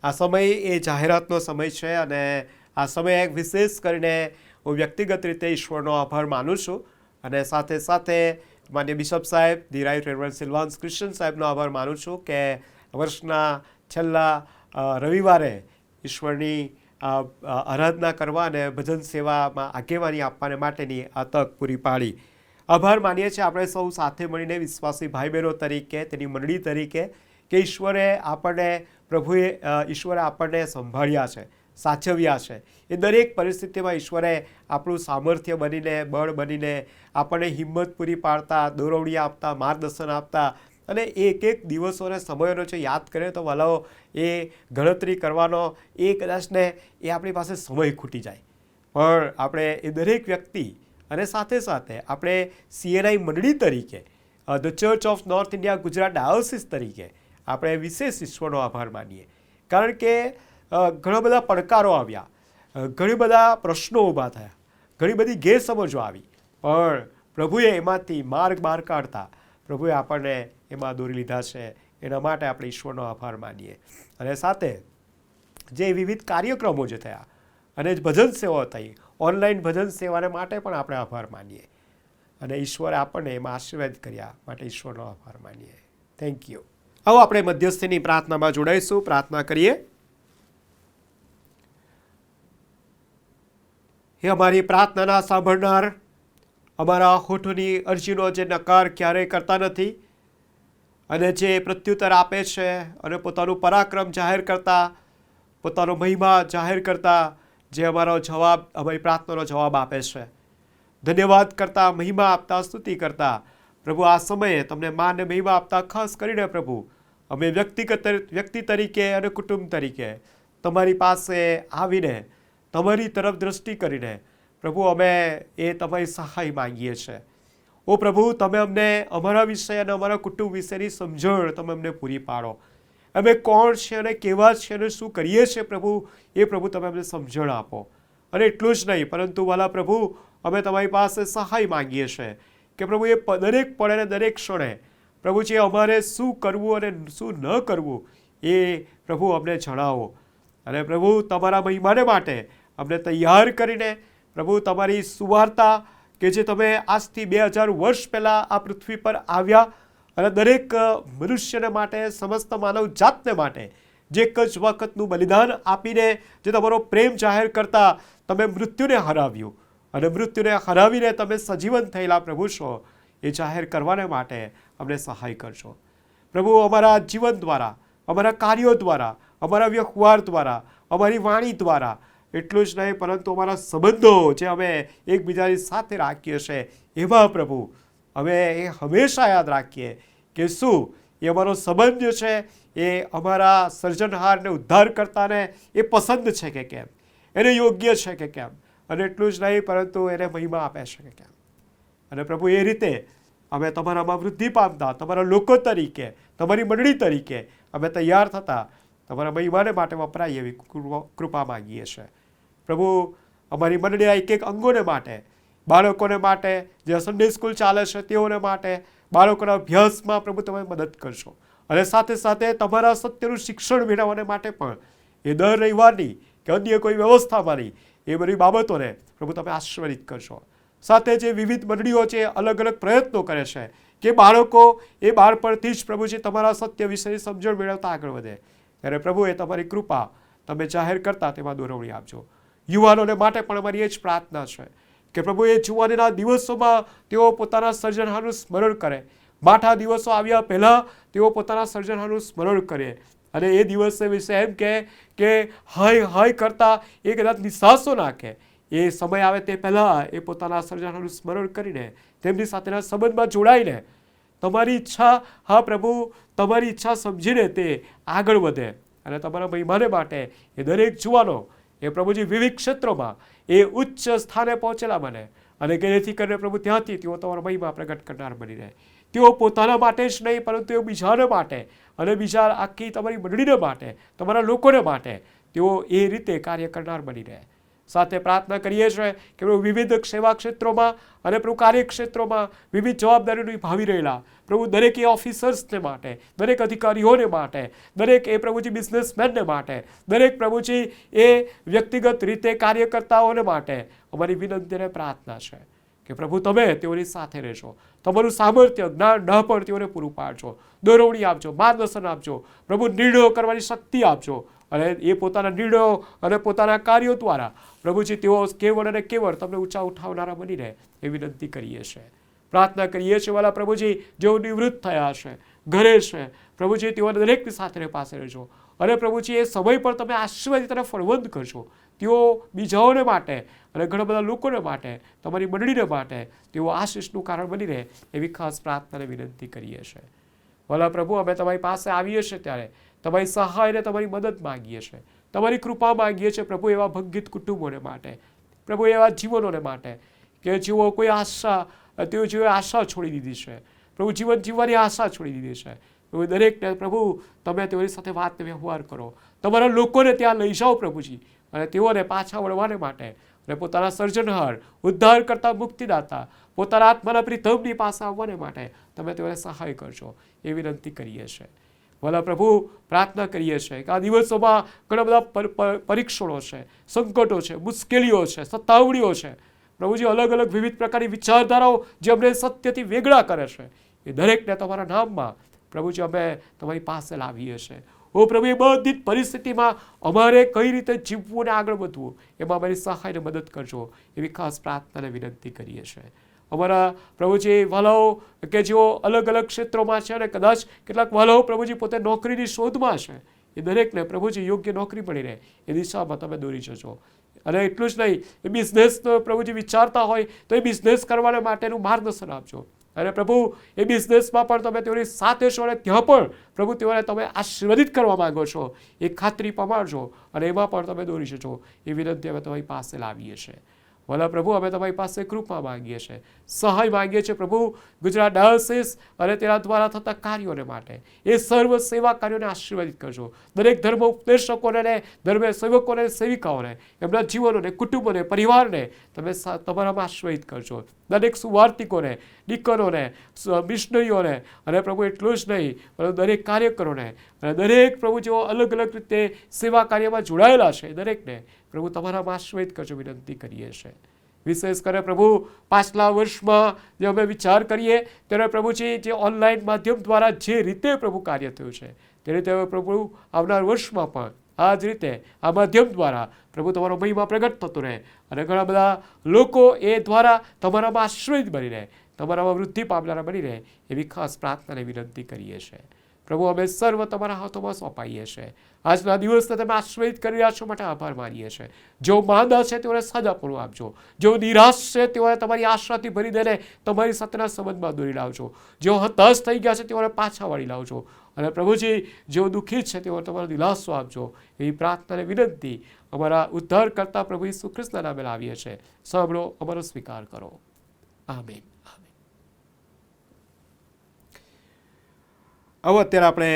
આ સમય એ જાહેરાતનો સમય છે અને આ સમય એક વિશેષ કરીને હું વ્યક્તિગત રીતે ઈશ્વરનો આભાર માનું છું અને સાથે સાથે માન્ય બિશપ સાહેબ ધી રાઇટ રેવરન્ડ સિલ્વાન્સ ક્રિશ્ચન સાહેબનો આભાર માનું છું કે વર્ષના છેલ્લા રવિવારે ઈશ્વરની આરાધના કરવા અને ભજન સેવામાં આગેવાની આપવાને માટેની આ તક પૂરી પાડી. આભાર માનીએ છીએ આપણે સૌ સાથે મળીને વિશ્વાસી ભાઈ બહેનો તરીકે, તેની મંડળી તરીકે, કે ઈશ્વરે આપણને સંભાળ્યા છે, સાચવ્યા છે. એ દરેક પરિસ્થિતિમાં ઈશ્વરે આપણું સામર્થ્ય બનીને, બળ બનીને આપણને હિંમત પૂરી પાડતા, દોરવણી આપતા, માર્ગદર્શન આપતા, અને એક દિવસોને સમયોનો જે યાદ કરીએ તો વાલાઓ એ ગણતરી કરવાનો એ કદાચને એ આપણી પાસે સમય ખૂટી જાય. પણ આપણે એ દરેક વ્યક્તિ અને સાથે સાથે આપણે CNI મંડળી તરીકે, the Church of North India Gujarat diocese તરીકે આપણે વિશેષ ઈશ્વરનો આભાર માનીએ. કારણ કે ઘણા બધા પડકારો આવ્યા, ઘણી બધા પ્રશ્નો ઊભા થયા, ઘણી બધી ગેરસમજો આવી, પણ પ્રભુએ એમાંથી માર્ગ બહાર કાઢતા પ્રભુએ આપણને એમાં દોરી લીધા છે. એના માટે આપણે ઈશ્વરનો આભાર માનીએ. અને સાથે જે વિવિધ કાર્યક્રમો જે થયા અને ભજન સેવાઓ થઈ, ઓનલાઈન ભજન સેવાને માટે પણ આપણે આભાર માનીએ. અને ઈશ્વરે આપણને એમાં આશીર્વાદ કર્યા માટે ઈશ્વરનો આભાર માનીએ. Thank you. આવો આપણે મધ્યસ્થીની પ્રાર્થનામાં જોડાઈશું. પ્રાર્થના કરીએ. હે અમારી પ્રાર્થનાના સાંભળનાર, અમારા હોઠોની અરજીનો જે નકાર ક્યારેય કરતા નથી અને જે પ્રત્યુત્તર આપે છે અને પોતાનું પરાક્રમ જાહેર કરતા, પોતાનો મહિમા જાહેર કરતા જે અમારો જવાબ, અમારી પ્રાર્થનાનો જવાબ આપે છે, ધન્યવાદ કરતા, મહિમા આપતા, સ્તુતિ કરતા, પ્રભુ આ સમયે તમને માન અને મહિમા આપતા ખાસ કરીને પ્રભુ અમે વ્યક્તિ તરીકે અને કુટુંબ તરીકે તમારી પાસે આવીને તમારી તરફ દ્રષ્ટિ કરીને પ્રભુ અમે એ તમારી સહાય માંગીએ છીએ. ઓ પ્રભુ, તમે અમને અમારા વિશે અને અમારા કુટુંબ વિશેની સમજણ તમે અમને પૂરી પાડો. અમે કોણ છે અને કેવા છે અને શું કરીએ છીએ પ્રભુ, એ પ્રભુ તમે અમને સમજણ આપો. અને એટલું જ નહીં, પરંતુ વાલા પ્રભુ અમે તમારી પાસે સહાય માંગીએ છીએ કે પ્રભુ એ દરેક પળે અને દરેક ક્ષણે પ્રભુ જે અમારે શું કરવું અને શું ન કરવું એ પ્રભુ અમને જણાવો. અને પ્રભુ તમારા મહિમાને માટે અમને તૈયાર કરીને પ્રભુ તમારી સુવાર્તા કે જે તમે આજથી 2000 વર્ષ પહેલાં આ પૃથ્વી પર આવ્યા અને દરેક મનુષ્યને માટે, સમસ્ત માનવ જાતને માટે જે એક જ વખતનું બલિદાન આપીને જે તમારો પ્રેમ જાહેર કરતા તમે મૃત્યુને હરાવ્યું અને મૃત્યુને હરાવીને તમે સજીવન થયેલા પ્રભુ છો, એ જાહેર કરવાને માટે અમને સહાય કરજો. પ્રભુ અમારા જીવન દ્વારા, અમારા કાર્યો દ્વારા, અમારા વ્યવહાર દ્વારા, અમારી વાણી દ્વારા, એટલું જ નહીં પરંતુ અમારા સંબંધો જે અમે એકબીજાની સાથે રાખીએ છીએ એમાં પ્રભુ અમે એ હંમેશા યાદ રાખીએ કે શું એ અમારો સંબંધ જે છે એ અમારા સર્જનહારને ઉદ્ધાર કરતાને એ પસંદ છે કે કેમ, એને યોગ્ય છે કે કેમ, અને એટલું જ નહીં પરંતુ એને મહિમા આપે છે કે કેમ. અને પ્રભુ એ રીતે અમે તમારામાં વૃદ્ધિ પામતા, તમારા લોકો તરીકે, તમારી મંડળી તરીકે અમે તૈયાર થતા તમારા મહિમાને માટે વપરાય એવી કૃપા માંગીએ છીએ. પ્રભુ અમારી મંડળીના એક અંગોને માટે, બાળકોને માટે, જે સન્ડે સ્કૂલ ચાલે છે તેઓને માટે, બાળકોના અભ્યાસમાં પ્રભુ તમે મદદ કરશો. અને સાથે સાથે તમારા સત્યનું શિક્ષણ મેળવવાને માટે પણ એ દર રવિવારની કે અન્ય કોઈ વ્યવસ્થામાંની એ બધી બાબતોને પ્રભુ તમે આશીર્વાદિત કરશો. સાથે જે વિવિધ મંડળીઓ છે અલગ અલગ પ્રયત્નો કરે છે કે બાળકો એ બાળપણથી જ પ્રભુજી તમારા સત્ય વિશેની સમજણ મેળવતા આગળ વધે, ત્યારે પ્રભુ એ તમારી કૃપા તમે જાહેર કરતા તેમાં દોરવણી આપજો. યુવાનોને માટે પણ અમારી એ જ પ્રાર્થના છે કે પ્રભુ એ જુવાનીના દિવસોમાં તેઓ પોતાના સર્જનહારનું સ્મરણ કરે. માઠા દિવસો આવ્યા પહેલાં તેઓ પોતાના સર્જનહારનું સ્મરણ કરે અને એ દિવસે વિશે એમ કે હાય હાય કરતા એ કદાચ નિશાસો નાખે. એ સમય આવે તે પહેલાં એ પોતાના સર્જનહારનું સ્મરણ કરીને તેમની સાથેના સંબંધમાં જોડાઈને તમારી ઈચ્છા, હા પ્રભુ, તમારી ઈચ્છા સમજીને તે આગળ વધે અને તમારા મહિમાને માટે એ દરેક જુવાનો એ પ્રભુજી વિવિધ ક્ષેત્રોમાં એ ઉચ્ચ સ્થાને પહોંચેલા બને અને કે જેથી કરીને પ્રભુ ત્યાંથી તેઓ તમારા મહિમા પ્રગટ કરનાર બની રહે. તેઓ પોતાના માટે જ નહીં પરંતુ તેઓ બીજાને માટે અને બીજા આખી તમારી મંડળીને માટે, તમારા લોકોને માટે તેઓ એ રીતે કાર્ય કરનાર બની રહે. સાથે પ્રાર્થના કરીએ છીએ કે પ્રભુ વિવિધ સેવા ક્ષેત્રોમાં અને પ્રભુ કાર્યક્ષેત્રોમાં વિવિધ જવાબદારીઓ નિભાવી રહેલા પ્રભુ દરેક એ ઓફિસર્સને માટે, દરેક અધિકારીઓને માટે, દરેક એ પ્રભુજી બિઝનેસમેનને માટે, દરેક પ્રભુજી એ વ્યક્તિગત રીતે કાર્યકર્તાઓને માટે અમારી વિનંતી અને પ્રાર્થના છે કે પ્રભુ તમે તેઓની સાથે રહેશો, તમારું સામર્થ્ય, જ્ઞાન, ડહાપણ તેઓને પૂરું પાડજો, દોરવણી આપજો, માર્ગદર્શન આપજો, પ્રભુ નિર્ણયો કરવાની શક્તિ આપજો અને એ પોતાના નિર્ણયો અને પોતાના કાર્યો દ્વારા પ્રભુજી તેઓ કેવળ અને કેવળ તમને ઊંચા ઉઠાવનારા બની રહે એ વિનંતી કરીએ છીએ. પ્રાર્થના કરીએ છીએ વાલા પ્રભુજી, જેઓ નિવૃત્ત થયા છે, ઘરે છે, પ્રભુજી તેઓ દરેકની સાથે પાસે રહેજો. અને પ્રભુજી એ સમય પર તમે આશીર્વાદિત અને ફળવંત કરશો. તેઓ બીજાઓને માટે અને ઘણા બધા લોકોને માટે, તમારી મંડળીને માટે તેઓ આશીષનું કારણ બની રહે એવી ખાસ પ્રાર્થનાને વિનંતી કરીએ છીએ. વાલા પ્રભુ, અમે તમારી પાસે આવીએ છીએ ત્યારે તમારી સહાય અને તમારી મદદ માંગીએ છીએ, તમારી કૃપા માંગીએ છીએ પ્રભુ, એવા ભંગિત કુટુંબોને માટે, પ્રભુ એવા જીવનોને માટે કે જેઓ કોઈ જેઓએ આશા છોડી દીધી છે, પ્રભુ જીવન જીવવાની આશા છોડી દીધી છે. પ્રભુ દરેકને પ્રભુ તમે તેઓની સાથે વાત વ્યવહાર કરો, તમારા લોકોને ત્યાં લઈ જાઓ પ્રભુજી, અને તેઓને પાછા વળવાને માટે અને પોતાના સર્જનહાર, ઉદ્ધાર કરતા, મુક્તિદાતા, પોતાના આત્માના પ્રીતમની પાસે આવવાને માટે તમે તેઓને સહાય કરજો એ વિનંતી કરીએ છીએ. ભલા પ્રભુ, પ્રાર્થના કરીએ છીએ કે આ દિવસોમાં ઘણા બધા પરીક્ષણો છે, સંકટો છે, મુશ્કેલીઓ છે, સતાવણીઓ છે, પ્રભુજી અલગ અલગ વિવિધ પ્રકારની વિચારધારાઓ જે અમને સત્યથી વેગળા કરે છે, એ દરેકને તમારા નામમાં પ્રભુજી અમે તમારી પાસે લાવીએ છીએ. ઓ પ્રભુ, એ બધી જ પરિસ્થિતિમાં અમારે કઈ રીતે જીવવું અને આગળ વધવું એમાં અમારી સહાયને મદદ કરજો એવી ખાસ પ્રાર્થનાને વિનંતી કરીએ છીએ. અમારા પ્રભુજી વાલાઓ કે જેઓ અલગ અલગ ક્ષેત્રોમાં છે અને કદાચ કેટલાક વાલાઓ પ્રભુજી પોતે નોકરીની શોધમાં છે, એ દરેકને પ્રભુજી યોગ્ય નોકરી મળી રહે એ દિશામાં તમે દોરી જજો. અને એટલું જ નહીં, એ બિઝનેસ પ્રભુજી વિચારતા હોય તો એ બિઝનેસ કરવા માટેનું માર્ગદર્શન આપજો. અને પ્રભુ, એ બિઝનેસમાં પણ તમે તેઓની સાથે છો અને ત્યાં પણ પ્રભુ તેઓને તમે આશીર્વાદિત કરવા માંગો છો એ ખાતરી પમાડજો અને એમાં પણ તમે દોરી જજો એ વિનંતી અમે તમારી પાસે લાવીએ છીએ. ભલા પ્રભુ, અમે તમારી પાસે કૃપા માંગીએ છીએ, સહાય માંગીએ છીએ પ્રભુ. ગુજરાત ડાયોસિસ અને તેના દ્વારા થતા કાર્યોને માટે એ સર્વ સેવા કાર્યોને આશીર્વાદિત કરજો. દરેક ધર્મ ઉપદેશકોને, ધર્મ સેવકોને, સેવિકાઓને, એમના જીવનોને, કુટુંબોને, પરિવારને તમે તમારામાં આશીર્વાદિત કરજો. દરેક સુવાર્તિકોને, ડીકનોને, મિશનરીઓને અને પ્રભુ એટલું જ નહીં પરંતુ દરેક કાર્યકરોને અને દરેક પ્રભુ જેઓ અલગ અલગ રીતે સેવા કાર્યમાં જોડાયેલા છે દરેકને પ્રભુ તમારામાં આશીર્વાદિત કરજો વિનંતી કરીએ છીએ. વિશેષ કરે પ્રભુ, પાછલા વર્ષમાં જે અમે વિચાર કરીએ ત્યારે પ્રભુજી જે ઓનલાઈન માધ્યમ દ્વારા જે રીતે પ્રભુ કાર્ય થયું છે તે રીતે હવે પ્રભુ આવનાર વર્ષમાં પણ આ જ રીતે આ માધ્યમ દ્વારા પ્રભુ તમારો મહિમા પ્રગટ થતો રહે અને ઘણા બધા લોકો એ દ્વારા તમારામાં આશ્રય બની રહે, તમારામાં વૃદ્ધિ પામનારા બની રહે એવી ખાસ પ્રાર્થનાને વિનંતી કરીએ છીએ. પ્રભુ, અમે સર્વ તમારા હાથોમાં સોંપાઈએ છીએ. આજના દિવસને તમે આશ્રયિત કરી રહ્યા છો માટે આભાર માનીએ છીએ. જેઓ માંદા છે તેઓને સાજાપણું આપજો, જેઓ નિરાશ છે તેઓને તમારી આશાથી ભરી દઈને તમારી સાથેના સંબંધમાં દોરી લાવજો, જેઓ હતાશ થઈ ગયા છે તેઓને પાછા વાળી લાવજો અને પ્રભુજી જેઓ દુઃખી છે તેઓ તમારો દિલાસો આપજો એવી પ્રાર્થનાને વિનંતી અમારા ઉદ્ધાર કરતા પ્રભુ ઈસુ ખ્રિસ્તના નામે લાવીએ છીએ. સાંભળો, અમારો સ્વીકાર કરો. આમીન. હવે અત્યારે આપણે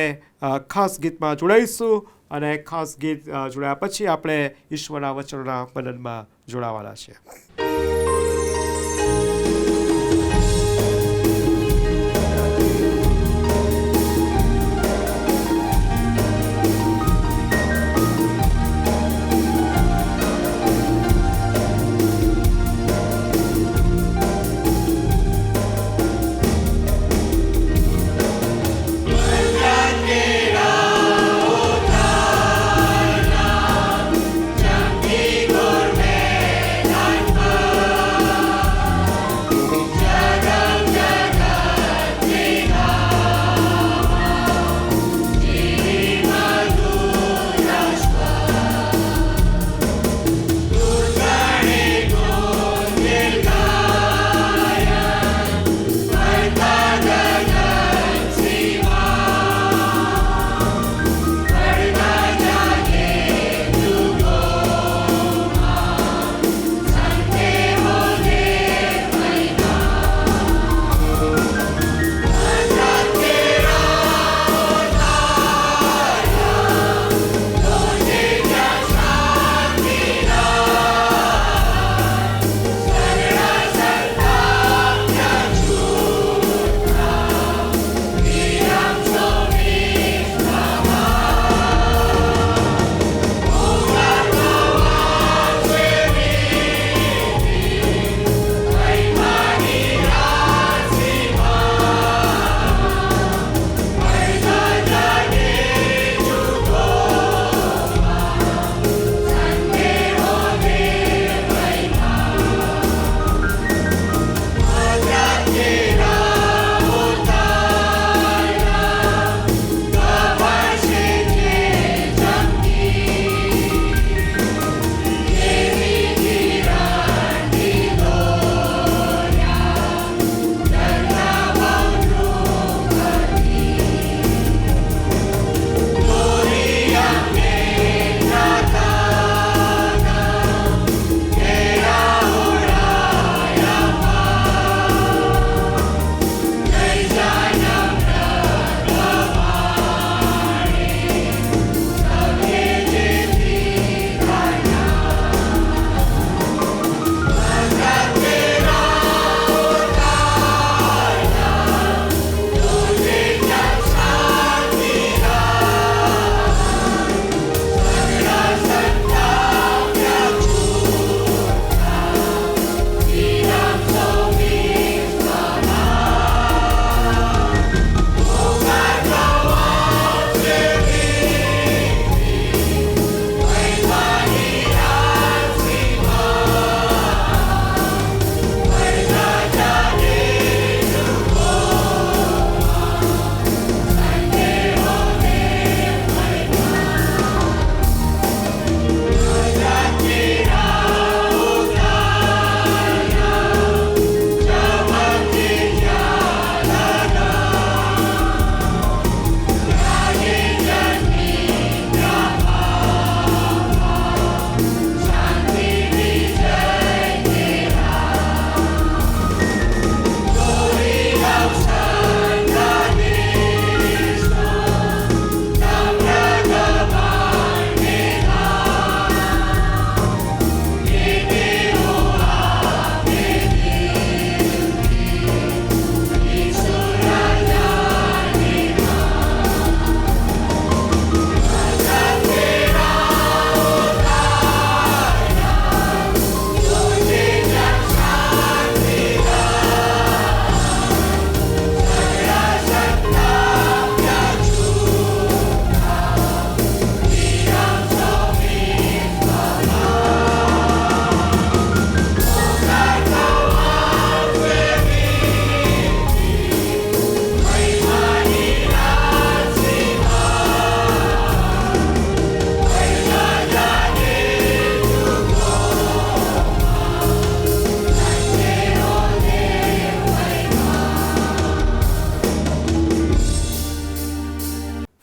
ખાસ ગીતમાં જોડાઈશું અને ખાસ ગીત જોડાયા પછી આપણે ઈશ્વરના વચનોના મનનમાં જોડાવાના છે. Jump,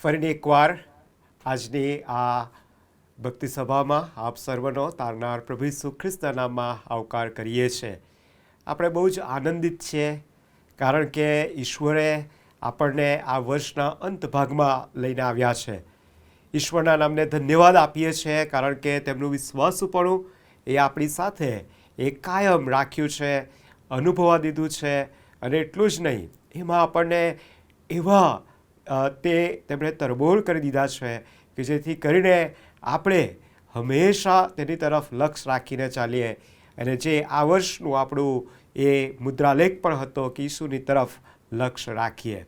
ફરીને એકવાર આજની આ ભક્તિ સભામાં આપ સર્વનો તારનાર પ્રભુ ઈસુ ખ્રિસ્તના નામમાં આવકાર કરીએ છીએ. આપણે બહુ જ આનંદિત છીએ કારણ કે ઈશ્વરે આપણને આ વર્ષના અંત ભાગમાં લઈને આવ્યા છે. ઈશ્વરના નામને ધન્યવાદ આપીએ છીએ કારણ કે તેમનું વિશ્વાસુપણું એ આપણી સાથે એ કાયમ રાખ્યું છે, અનુભવા દીધું છે. અને એટલું જ નહીં, એમાં આપણને એવા તેમણે તરબોળ કરી દીધા છે કે જેથી કરીને આપણે હંમેશા તેની તરફ લક્ષ્ય રાખીને ચાલીએ. અને જે આ વર્ષનું આપણું એ મુદ્રાલેખ પણ હતો કે ઈસુની તરફ લક્ષ્ય રાખીએ.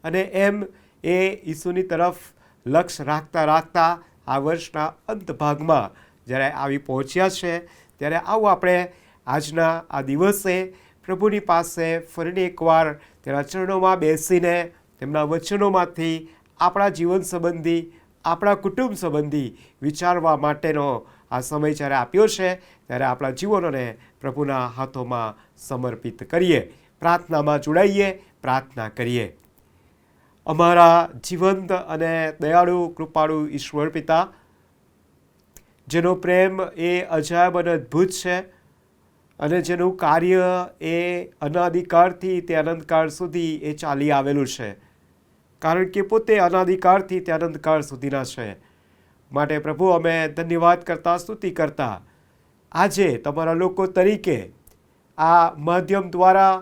અને એમ એ ઈસુની તરફ લક્ષ્ય રાખતા રાખતા આ વર્ષના અંત ભાગમાં જ્યારે આવી પહોંચ્યા છે, ત્યારે આવું આપણે આજના આ દિવસે પ્રભુની પાસે ફરીને એકવાર તેના ચરણોમાં બેસીને તેમના વચનોમાંથી આપણા જીવન સંબંધી, આપણા કુટુંબ સંબંધી વિચારવા માટેનો આ સમય જ્યારે આપ્યો છે, ત્યારે આપણા જીવનોને પ્રભુના હાથોમાં સમર્પિત કરીએ, પ્રાર્થનામાં જોડાઈએ, પ્રાર્થના કરીએ. અમારા જીવંત અને દયાળુ કૃપાળુ ઈશ્વર પિતા, જેનો પ્રેમ એ અજાયબ અને અદ્ભુત છે અને જેનું કાર્ય એ અનાદિકાળથી તે અનંતકાળ સુધી એ ચાલી આવેલું છે, કારણ કે પોતે અનાદિકાળથી તે અનંતકાળ સુધીના છે. માટે પ્રભુ, અમે ધન્યવાદ કરતા, સ્તુતિ કરતા આજે તમારા લોકો તરીકે આ માધ્યમ દ્વારા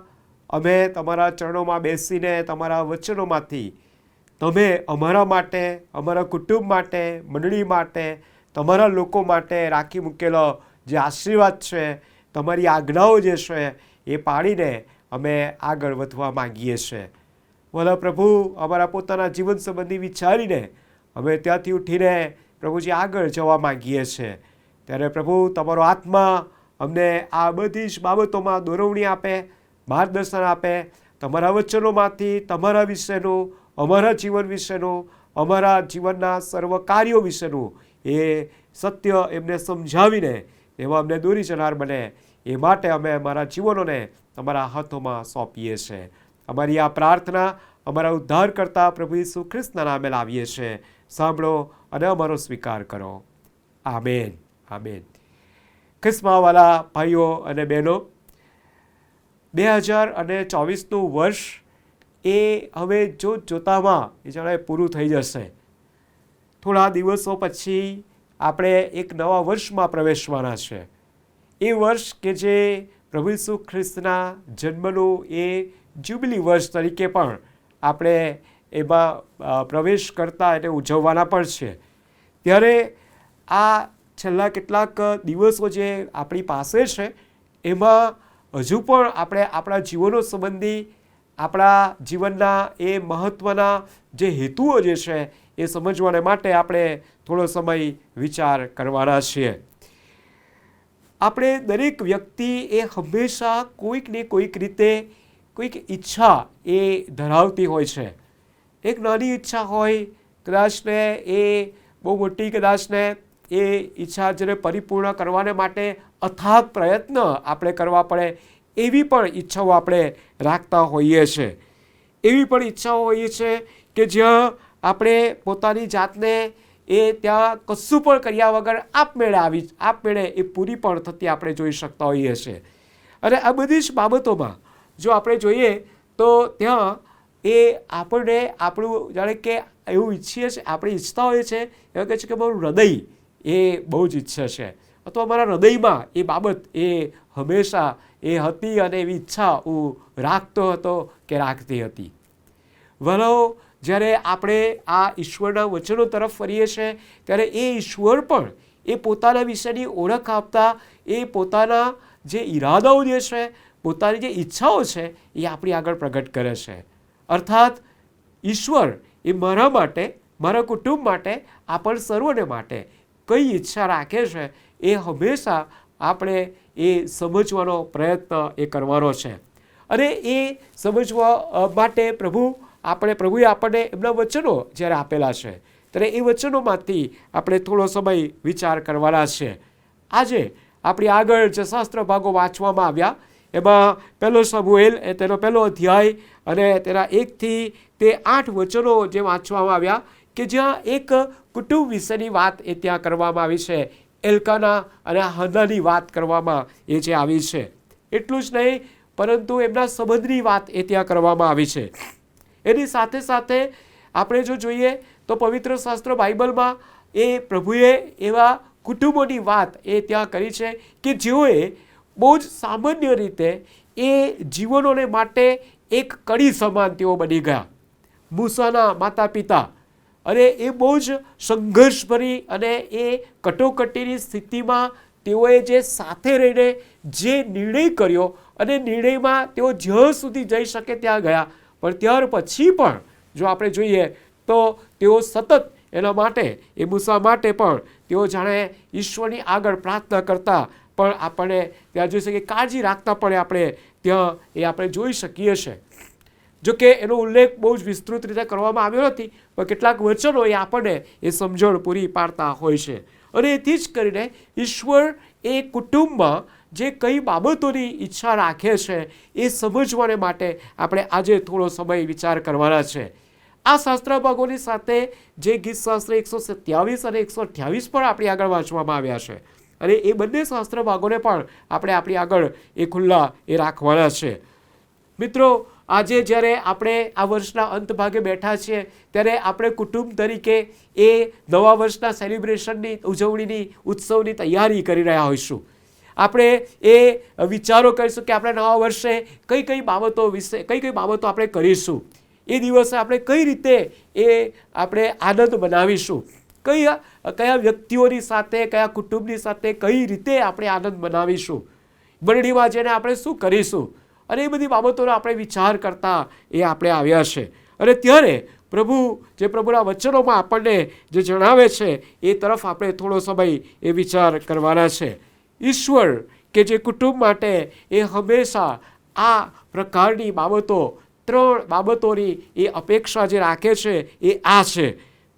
અમે તમારા ચરણોમાં બેસીને તમારા વચનોમાંથી તમે અમારા માટે, અમારા કુટુંબ માટે, મંડળી માટે, તમારા લોકો માટે રાખી મૂકેલો જે આશીર્વાદ છે, તમારી આજ્ઞાઓ જે છે એ પાડીને અમે આગળ વધવા માગીએ છીએ. ભલા પ્રભુ, અમારા પોતાના જીવન સંબંધી વિચારીને અમે ત્યાંથી ઉઠીને પ્રભુજી આગળ જવા માગીએ છીએ. ત્યારે પ્રભુ, તમારો આત્મા અમને આ બધી જ બાબતોમાં દોરવણી આપે, માર્ગદર્શન આપે. તમારા વચનોમાંથી તમારા વિશેનું, અમારા જીવન વિશેનું, અમારા જીવનના સર્વ કાર્યો વિશેનું એ સત્ય એમને સમજાવીને એમાં અમને દોરી જનાર બને. એ માટે અમે અમારા જીવનોને તમારા હાથોમાં સોંપીએ છીએ. અમારી આ પ્રાર્થના અમારા ઉદ્ધારકર્તા પ્રભુ ઈસુ ખ્રિસ્તના નામે લાવીએ છીએ. સાંભળો અને અમારો સ્વીકાર કરો. Amen, amen. ખ્રિસ્તવાલા ભાઈઓ અને બહેનો, 2024નું વર્ષ એ હવે જોતામાં એ જાણે પૂરું થઈ જશે. થોડા દિવસો પછી આપણે એક નવા વર્ષમાં પ્રવેશવાના છે. એ વર્ષ કે જે પ્રભુ ઈસુ ખ્રિસ્તના જન્મનું એ જ્યુબિલી વર્ષ તરીકે પણ આપણે એમાં પ્રવેશ કરતા એને ઉજવવાના પણ છે. ત્યારે આ છેલ્લા કેટલાક દિવસો જે આપણી પાસે છે, એમાં હજુ પણ આપણે આપણા જીવનો સંબંધી, આપણા જીવનના એ મહત્ત્વના જે હેતુઓ જે છે એ સમજવાને માટે આપણે થોડો સમય વિચાર કરવાના છીએ. આપણે દરેક વ્યક્તિ એ હંમેશા કોઈક ને કોઈક રીતે કોઈક ઈચ્છા એ ધરાવતી હોય છે. એક નાની ઈચ્છા હોય, કદાચને એ બહુ મોટી, કદાચને એ ઈચ્છા જેને પરિપૂર્ણ કરવાને માટે અથાગ પ્રયત્ન આપણે કરવા પડે, એવી પણ ઈચ્છાઓ આપણે રાખતા હોઈએ છીએ. એવી પણ ઈચ્છાઓ હોઈએ છે કે જ્યાં આપણે પોતાની જાતને એ ત્યાં કશું પણ કર્યા વગર આપમેળે એ પૂરી પણ થતી આપણે જોઈ શકતા હોઈએ છીએ. અને આ બધી જ બાબતોમાં જો આપણે જોઈએ તો ત્યાં એ આપણને આપણું જાણે કે એવું ઈચ્છીએ છીએ, આપણે ઈચ્છતા હોઈએ છીએ, એવું કહે છે કે મારું હૃદય એ બહુ જ ઈચ્છે છે, અથવા મારા હૃદયમાં એ બાબત એ હંમેશા એ હતી અને એવી ઈચ્છા હું રાખતો હતો કે રાખતી હતી. વલાઓ, જ્યારે આપણે આ ઈશ્વરના વચનો તરફ ફરીએ છીએ, ત્યારે એ ઈશ્વર પણ એ પોતાના વિશેની ઓળખ આપતા એ પોતાના જે ઈરાદાઓ જે છે, પોતાની જે ઈચ્છાઓ છે એ આપણી આગળ પ્રગટ કરે છે. અર્થાત ઈશ્વર એ મારા માટે, મારા કુટુંબ માટે, આપણ સર્વને માટે કઈ ઈચ્છા રાખે છે એ હંમેશા આપણે એ સમજવાનો પ્રયત્ન એ કરવાનો છે. અને એ સમજવા માટે પ્રભુએ આપણને એમના વચનો જ્યારે આપેલા છે, ત્યારે એ વચનોમાંથી આપણે થોડો સમય વિચાર કરવાના છે. આજે આપણી આગળ જે શાસ્ત્ર ભાગો વાંચવામાં આવ્યા, એમાં પહેલો સમુએલ તેનો પહેલો અધ્યાય અને તેના 1 થી 8 વચનો જે વાંચવામાં આવ્યા, કે જ્યાં એક કુટુંબ વિશેની વાત એ ત્યાં કરવામાં આવી છે. એલ્કાના અને હન્નાની વાત કરવામાં એ જે આવી છે. એટલું જ નહીં, પરંતુ એમના સંબંધની વાત એ ત્યાં કરવામાં આવી છે. એની સાથે સાથે આપણે જો જોઈએ તો પવિત્ર શાસ્ત્ર બાઇબલમાં એ પ્રભુએ એવા કુટુંબોની વાત એ ત્યાં કરી છે કે જેઓએ બહુ જ સામાન્ય રીતે એ જીવનોને માટે એક કડી સમાન તેઓ બની ગયા. મૂસાના માતા પિતા, અને એ બહુ જ સંઘર્ષભરી અને એ કટોકટીની સ્થિતિમાં તેઓએ જે સાથે રહીને જે નિર્ણય કર્યો અને નિર્ણયમાં તેઓ જ્યાં સુધી જઈ શકે ત્યાં ગયા. પણ ત્યાર પછી પણ જો આપણે જોઈએ તો તેઓ સતત એના માટે, એ મૂસા માટે પણ તેઓ જાણે ઈશ્વરની આગળ પ્રાર્થના કરતા પણ આપણને ત્યાં જોઈ શકીએ, કાળજી રાખતા પણ આપણે ત્યાં એ આપણે જોઈ શકીએ છીએ. જો કે એનો ઉલ્લેખ બહુ જ વિસ્તૃત રીતે કરવામાં આવ્યો નથી, પણ કેટલાક વચનો એ આપણને એ સમજણ પૂરી પાડતા હોય છે. અને એથી જ કરીને ઈશ્વર એ કુટુંબમાં જે કઈ બાબતોની ઈચ્છા રાખે છે એ સમજવાને માટે આપણે આજે થોડો સમય વિચાર કરવાના છે. આ શાસ્ત્ર ભાગોની સાથે જે ગીતશાસ્ત્ર 127 અને 128 પણ આપણી આગળ વાંચવામાં આવ્યા છે, અને એ બંને શાસ્ત્ર ભાગોને પણ આપણે આપણી આગળ એ ખુલ્લા એ રાખવાના છે. મિત્રો, આજે જ્યારે આપણે આ વર્ષના અંત ભાગે બેઠા છીએ ત્યારે આપણે કુટુંબ તરીકે એ નવા વર્ષના સેલિબ્રેશનની ઉજવણીની ઉત્સવની તૈયારી કરી રહ્યા હોઈશું. આપણે એ વિચારો કરીશું કે આપણે નવા વર્ષે કઈ કઈ બાબતો વિશે કઈ બાબતો આપણે કરીશું, એ દિવસે આપણે કઈ રીતે એ આપણે આનંદ મનાવીશું, કયા વ્યક્તિઓની સાથે, કયા કુટુંબની સાથે કઈ રીતે આપણે આનંદ મનાવીશું, મંડળીમાં જઈને આપણે શું કરીશું, અને એ બધી બાબતોનો આપણે વિચાર કરતા એ આપણે આવ્યા છે. અને ત્યારે પ્રભુ જે પ્રભુના વચનોમાં આપણને જે જણાવે છે એ તરફ આપણે થોડો સમય એ વિચાર કરવાના છે. ઈશ્વર કે જે કુટુંબ માટે એ હંમેશા આ પ્રકારની બાબતો, 3 બાબતોની એ અપેક્ષા જે રાખે છે એ આ છે.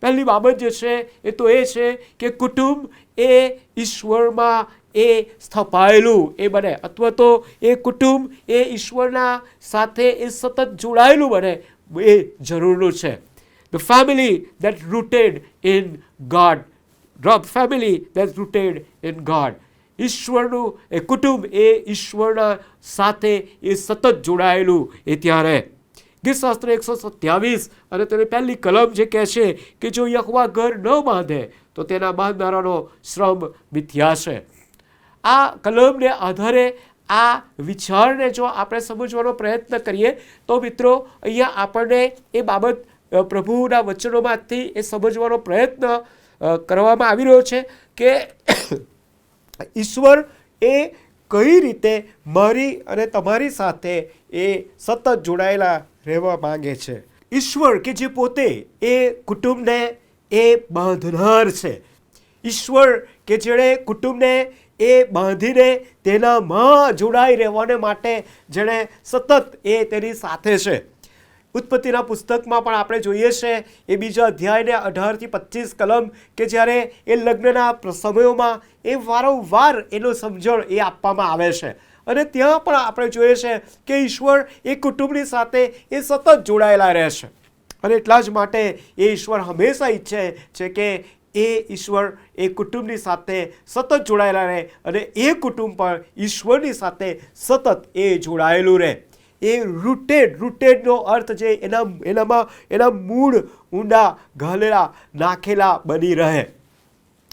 પહેલી બાબત જે છે એ તો એ છે કે કુટુંબ એ ઈશ્વરમાં એ સ્થપાયેલું એ બને, અથવા તો એ કુટુંબ એ ઈશ્વરના સાથે એ સતત જોડાયેલું બને એ જરૂરનું છે. The family that rooted in God. Family that's rooted in God. ઈશ્વરનું એ કુટુંબ એ ઈશ્વરના સાથે એ સતત જોડાયેલું એ ત્યારે. ગીતશાસ્ત્ર 127 અને તેની પહેલી કલમ જે કહે છે કે જો યહોવા ઘર ન બાંધે તો તેના બાંધનારાનો શ્રમ મિથ્યા છે. આ કલમને આધારે આ વિચારને જો આપણે સમજવાનો પ્રયત્ન કરીએ તો મિત્રો અહીંયા આપણને એ બાબત પ્રભુના વચનોમાંથી એ સમજવાનો પ્રયત્ન કરવામાં આવી રહ્યો છે કે ઈશ્વર એ કઈ રીતે મારી અને તમારી સાથે એ સતત જોડાયેલા રહેવા માંગે છે. ઈશ્વર કે જે પોતે એ કુટુંબને એ બાંધનાર છે, ઈશ્વર કે જેણે કુટુંબને એ બાંધીને તેનામાં જોડાઈ રહેવાને માટે જેણે સતત એ તેની સાથે છે. ઉત્પત્તિના પુસ્તકમાં પણ આપણે જોઈએ છે એ 2 અધ્યાયને 18 થી 25 કલમ કે જ્યારે એ લગ્નના સમયોમાં એ વારંવાર એનો સમજણ એ આપવામાં આવે છે. અને ત્યાં પણ આપણે જોઈએ છે કે ઈશ્વર એ કુટુંબની સાથે એ સતત જોડાયેલા રહે છે. અને એટલા જ માટે એ ઈશ્વર હંમેશા ઈચ્છે છે કે એ ઈશ્વર એ કુટુંબની સાથે સતત જોડાયેલા રહે અને એ કુટુંબ પણ ઈશ્વરની સાથે સતત એ જોડાયેલું રહે. એ રૂટેડનો અર્થ જે એના મૂળ ઊંડા ઘાલેલા નાખેલા બની રહે.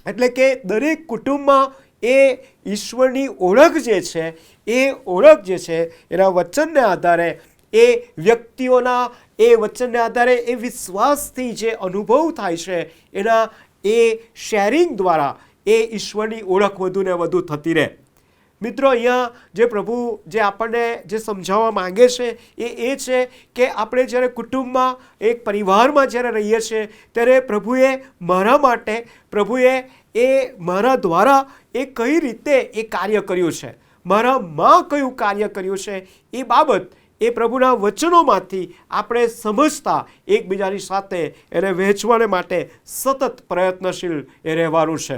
એટલે કે દરેક કુટુંબમાં એ ઈશ્વરની ઓળખ જે છે એ ઓળખ જે છે એના વચનને આધારે, એ વ્યક્તિઓના એ વચનને આધારે એ વિશ્વાસથી જે અનુભવ થાય છે એના એ શેરિંગ દ્વારા એ ઈશ્વરની ઓળખ વધુ ને વધુ થતી રહે. મિત્રો, અહીંયા જે પ્રભુ જે આપણને જે સમજાવવા માંગે છે એ છે કે આપણે જ્યારે કુટુંબમાં એક પરિવારમાં જ્યારે રહીએ છીએ ત્યારે પ્રભુએ મારા માટે, પ્રભુએ એ મારા દ્વારા એ કઈ રીતે એ કાર્ય કર્યું છે, મારામાં કયું કાર્ય કર્યું છે, એ બાબત એ પ્રભુના વચનોમાંથી આપણે સમજતા એકબીજાની સાથે એને વહેંચવાને માટે સતત પ્રયત્નશીલ એ રહેવાનું છે.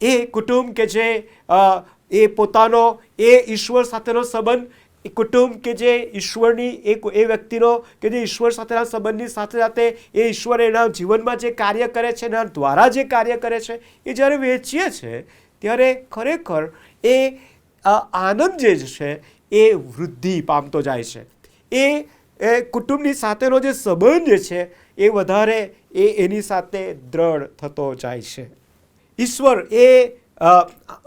એ કુટુંબ કે જે એ પોતાનો એ ઈશ્વર સાથેનો સંબંધ એ કુટુંબ કે જે ઈશ્વરની એ વ્યક્તિનો કે જે ઈશ્વર સાથેના સંબંધની સાથે સાથે એ ઈશ્વર એના જીવનમાં જે કાર્ય કરે છે એના દ્વારા જે કાર્ય કરે છે એ જ્યારે વહેંચીએ છીએ ત્યારે ખરેખર એ આનંદ જે છે એ વૃદ્ધિ પામતો જાય છે. એ કુટુંબની સાથેનો જે સંબંધ જે છે એ વધારે એની સાથે દ્રઢ થતો જાય છે. ઈશ્વર એ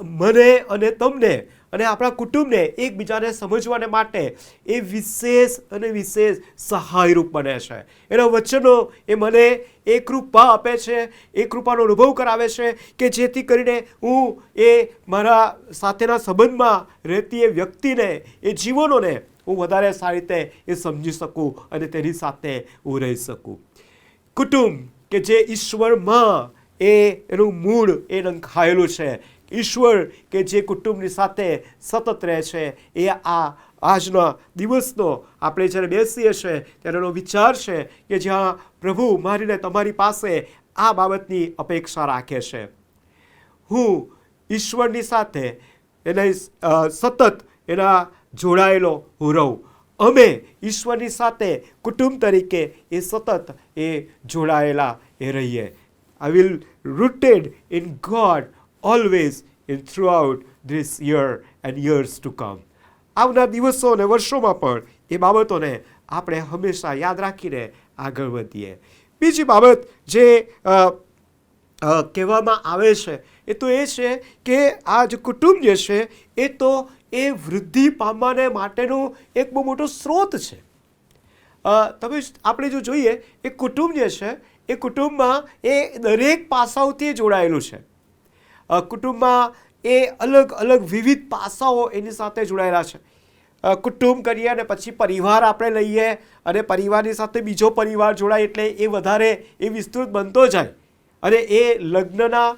મને અને તમને અને આપણા કુટુંબને એકબીજાને સમજવાને માટે એ વિશેષ અને વિશેષ સહાયરૂપ બને છે. એના વચનો એ મને એ કૃપા આપે છે, એ કૃપાનો અનુભવ કરાવે છે કે જેથી કરીને હું એ મારા સાથેના સંબંધમાં રહેતી એ વ્યક્તિને, એ જીવનોને હું વધારે સારી રીતે એ સમજી શકું અને તેની સાથે હું રહી શકું. કુટુંબ કે જે ઈશ્વરમાં એનું મૂળ એ નંખાયેલું છે, ઈશ્વર કે જે કુટુંબની સાથે સતત રહે છે, એ આજના દિવસનો આપણે જ્યારે બેસીએ છીએ ત્યારે એનો વિચાર છે કે જ્યાં પ્રભુ મારીને તમારી પાસે આ બાબતની અપેક્ષા રાખે છે. હું ઈશ્વરની સાથે એને સતત એના જોડાયેલો હું રહું. અમે ઈશ્વરની સાથે કુટુંબ તરીકે એ સતત એ જોડાયેલા એ રહીએ. I will rooted in God always and throughout this year and years to come. આવનાર દિવસો અને વર્ષોમાં પણ એ બાબતોને આપણે હંમેશા યાદ રાખીને આગળ વધીએ. બીજી બાબત જે કહેવામાં આવે છે એ તો એ છે કે આ જે કુટુંબ જે છે એ તો એ વૃદ્ધિ પામવાને માટેનું એક બહુ મોટો સ્ત્રોત છે. આપણે જો જોઈએ એ કુટુંબ જે છે એ કુટુંબમાં એ દરેક પાસાઓથી જોડાયેલું છે. કુટુંબમાં એ અલગ અલગ વિવિધ પાસાઓ એની સાથે જોડાયેલા છે. કુટુંબ કરીએ અને પછી પરિવાર આપણે લઈએ અને પરિવારની સાથે બીજો પરિવાર જોડાય એટલે એ વધારે એ વિસ્તૃત બનતો જાય અને એ લગ્નના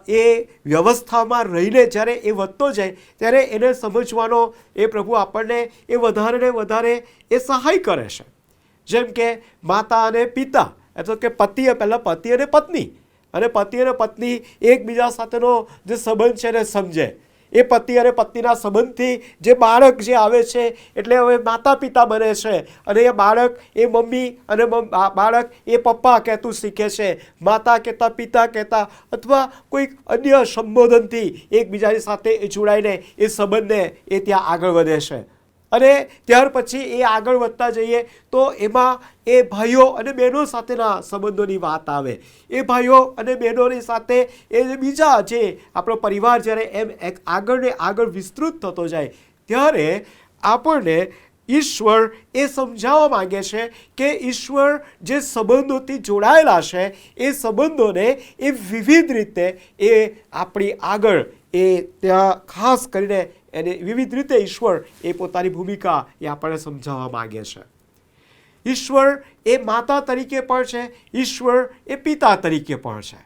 એ વ્યવસ્થામાં રહીને જ્યારે એ વધતો જાય ત્યારે એને સમજવાનો એ પ્રભુ આપણને એ વધારે ને વધારે એ સહાય કરે છે. જેમ કે માતા અને પિતા, એટલે કે પહેલાં પતિ અને પત્ની, અને પતિ અને પત્ની એકબીજા સાથેનો જે સંબંધ છે એને સમજે. એ પતિ અને પત્નીના સંબંધથી જે બાળક જે આવે છે એટલે હવે માતા પિતા બને છે અને એ બાળક એ મમ્મી અને બાળક એ પપ્પા કહેતું શીખે છે, માતા કહેતા પિતા કહેતા અથવા કોઈક અન્ય સંબોધનથી એકબીજાની સાથે એ જોડાઈને એ સંબંધને એ ત્યાં આગળ વધે છે. અને ત્યાર પછી એ આગળ વધતા જઈએ તો એમાં એ ભાઈઓ અને બહેનો સાથેના સંબંધોની વાત આવે. એ ભાઈઓ અને બહેનોની સાથે એ બીજા જે આપણો પરિવાર જ્યારે એમ આગળ ને આગળ વિસ્તૃત થતો જાય ત્યારે આપણને ઈશ્વર એ સમજાવવા માંગે છે કે ઈશ્વર જે સંબંધોથી જોડાયેલા છે એ સંબંધોને એ વિવિધ રીતે એ આપણી આગળ એ ત્યાં ખાસ કરીને એને વિવિધ રીતે ઈશ્વર એ પોતાની ભૂમિકા એ આપણને સમજાવવા માંગે છે. ઈશ્વર એ માતા તરીકે પણ છે, ઈશ્વર એ પિતા તરીકે પણ છે.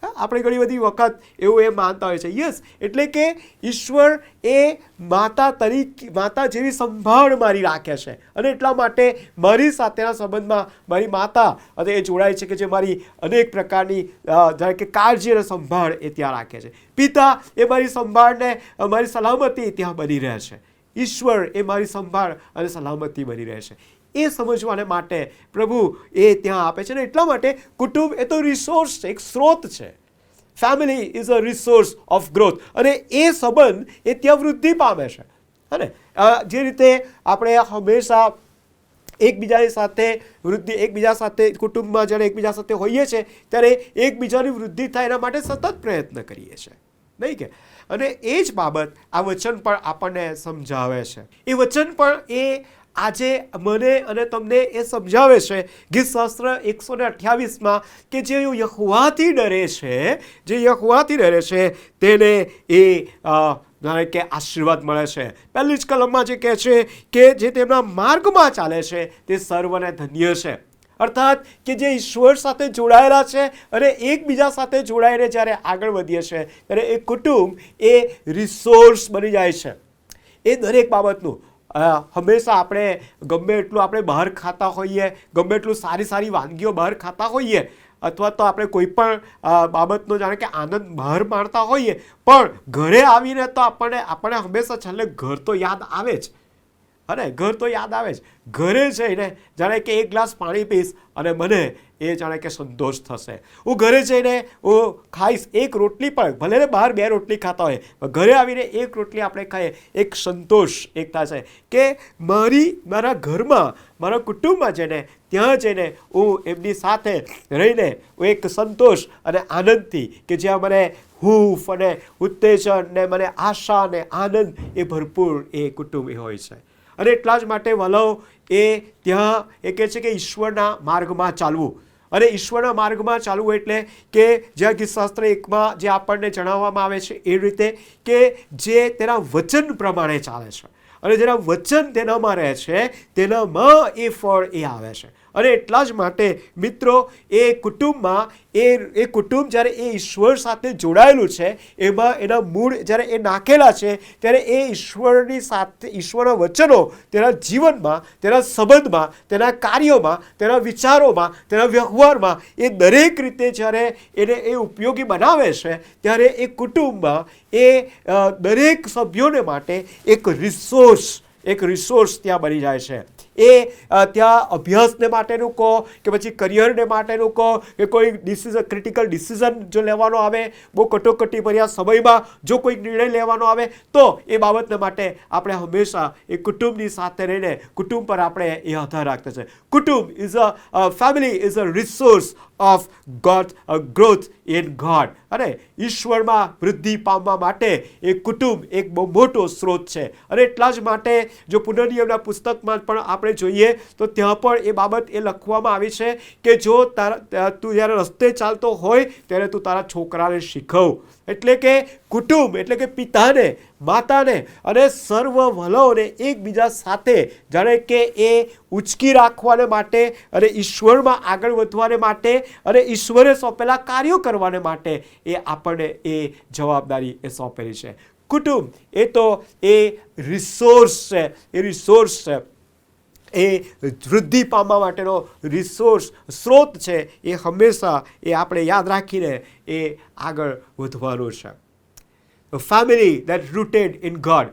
આપણે ઘણી બધી વખત એવું એ માનતા હોય છે. યસ, એટલે કે ઈશ્વર એ માતા જેવી સંભાળ મારી રાખે છે અને એટલા માટે મારી સાથેના સંબંધમાં મારી માતા અને એ જોડાય છે કે જે મારી અનેક પ્રકારની જાણે કે કાળજી અને સંભાળ એ ત્યાં રાખે છે. પિતા એ મારી સંભાળને મારી સલામતી ત્યાં બની રહે છે. ઈશ્વર એ મારી સંભાળ અને સલામતી બની રહે છે. એ સમજવાને માટે પ્રભુ એ ત્યાં આપે છે ને એટલા માટે કુટુંબ એ તો રિસોર્સ છે, એક સ્ત્રોત છે. Family is a resource of growth અને એ સંબંધ એ ત્યાં વૃદ્ધિ પામે છે. અને જે રીતે આપણે હંમેશા એકબીજાની સાથે એકબીજા સાથે કુટુંબમાં જ્યારે એકબીજા સાથે હોઈએ છીએ ત્યારે એકબીજાની વૃદ્ધિ થાય એના માટે સતત પ્રયત્ન કરીએ છીએ, નહીં કે? અને એ જ બાબત આ વચન પણ આપણને સમજાવે છે. એ વચન પણ એ આજે મને અને તમને એ સમજાવે છે ગીતશાસ્ત્ર 128માં કે જે યહોવાથી ડરે છે તેને એ જાણે કે આશીર્વાદ મળે છે. પહેલી જ કલમમાં જે કહે છે કે જે તેમના માર્ગમાં ચાલે છે તે સર્વને ધન્ય છે. અર્થાત કે જે ઈશ્વર સાથે જોડાયેલા છે અને એકબીજા સાથે જોડાઈને જ્યારે આગળ વધીએ છીએ ત્યારે એ કુટુંબ એ રિસોર્સ બની જાય છે. એ દરેક બાબતનું હંમેશા આપણે ગમે એટલું આપણે બહાર ખાતા હોઈએ, ગમે એટલું સારી વાનગીઓ બહાર ખાતા હોઈએ અથવા તો આપણે કોઈ પણ બાબતનો જાણે કે આનંદ બહાર માણતા હોઈએ પણ ઘરે આવીને તો આપણને હંમેશા છેલ્લે ઘર તો યાદ આવે જ. અને ઘર તો યાદ આવે જ. ઘરે જઈને જાણે કે એક ગ્લાસ પાણી પીશ અને મને એ જાણે કે સંતોષ થશે. હું ઘરે જઈને હું ખાઈશ એક રોટલી પણ, ભલે ને બહાર 2 રોટલી ખાતા હોય, પણ ઘરે આવીને એક રોટલી આપણે ખાઈએ, એક સંતોષ એક થશે કે મારા ઘરમાં, મારા કુટુંબમાં જઈને, ત્યાં જઈને હું એમની સાથે રહીને હું એક સંતોષ અને આનંદથી, કે જ્યાં મને હૂંફ અને ઉત્તેજન ને મને આશા અને આનંદ એ ભરપૂર એ કુટુંબ એ હોય છે. અને એટલા જ માટે વલાઓ એ ત્યાં એ કહે છે કે ઈશ્વરના માર્ગમાં ચાલવું. અને ઈશ્વરના માર્ગમાં ચાલવું એટલે કે જ્યાં ગીતશાસ્ત્ર 1માં જે આપણને જણાવવામાં આવે છે એ રીતે કે જે તેના વચન પ્રમાણે ચાલે છે અને જેના વચન તેનામાં રહે છે, તેનામાં એ ફળ એ આવે છે. અને એટલા જ માટે મિત્રો એ કુટુંબમાં એ કુટુંબ જ્યારે એ ઈશ્વર સાથે જોડાયેલું છે, એમાં એના મૂળ જ્યારે એ નાખેલા છે, ત્યારે એ ઈશ્વરની સાથે, ઈશ્વરના વચનો તેના જીવનમાં, તેના સંબંધમાં, તેના કાર્યોમાં, તેના વિચારોમાં, તેના વ્યવહારમાં, એ દરેક રીતે જ્યારે એને એ ઉપયોગી બનાવે છે, ત્યારે એ કુટુંબમાં એ દરેક સભ્યોને માટે એક રિસોર્સ ત્યાં બની જાય છે. એ ત્યાં અભ્યાસને માટેનું કહો કે પછી કરિયરને માટેનું કહો કે કોઈ ક્રિટિકલ ડિસિઝન જો લેવાનો આવે, બહુ કટોકટી ભર્યા સમયમાં જો કોઈ નિર્ણય લેવાનો આવે, તો એ બાબતને માટે આપણે હંમેશા એ કુટુંબની સાથે રહીને કુટુંબ પર આપણે એ આધાર રાખતા છે. કુટુંબ family is a resource of God, growth in God. અને ઈશ્વરમાં વૃદ્ધિ પામવા માટે એ કુટુંબ એક બહુ મોટો સ્ત્રોત છે. અને એટલા જ માટે જો પુનર્નિયમના પુસ્તકમાં પણ આપણે જોઈએ તો ત્યાં પણ એ બાબત એ લખવામાં આવી છે કે જો તું જ્યારે રસ્તે ચાલતો હોય ત્યારે તું તારા છોકરાને શીખવ. એટલે કે કુટુંબ એટલે કે પિતાને, માતાને અને સર્વ વલોને એકબીજા સાથે જાણે કે એ ઉચકી રાખવાને માટે અને ઈશ્વરમાં આગળ વધવાને માટે અને ઈશ્વરે સોંપેલા કાર્યો કરવાને માટે એ આપણને એ જવાબદારી એ સોંપેલી છે. કુટુંબ એ તો એ રિસોર્સ છે, એ વૃદ્ધિ પામવા માટેનો રિસોર્સ, સ્ત્રોત છે. એ હંમેશા એ આપણે યાદ રાખીને એ આગળ વધવાનું છે. Family that rooted in God.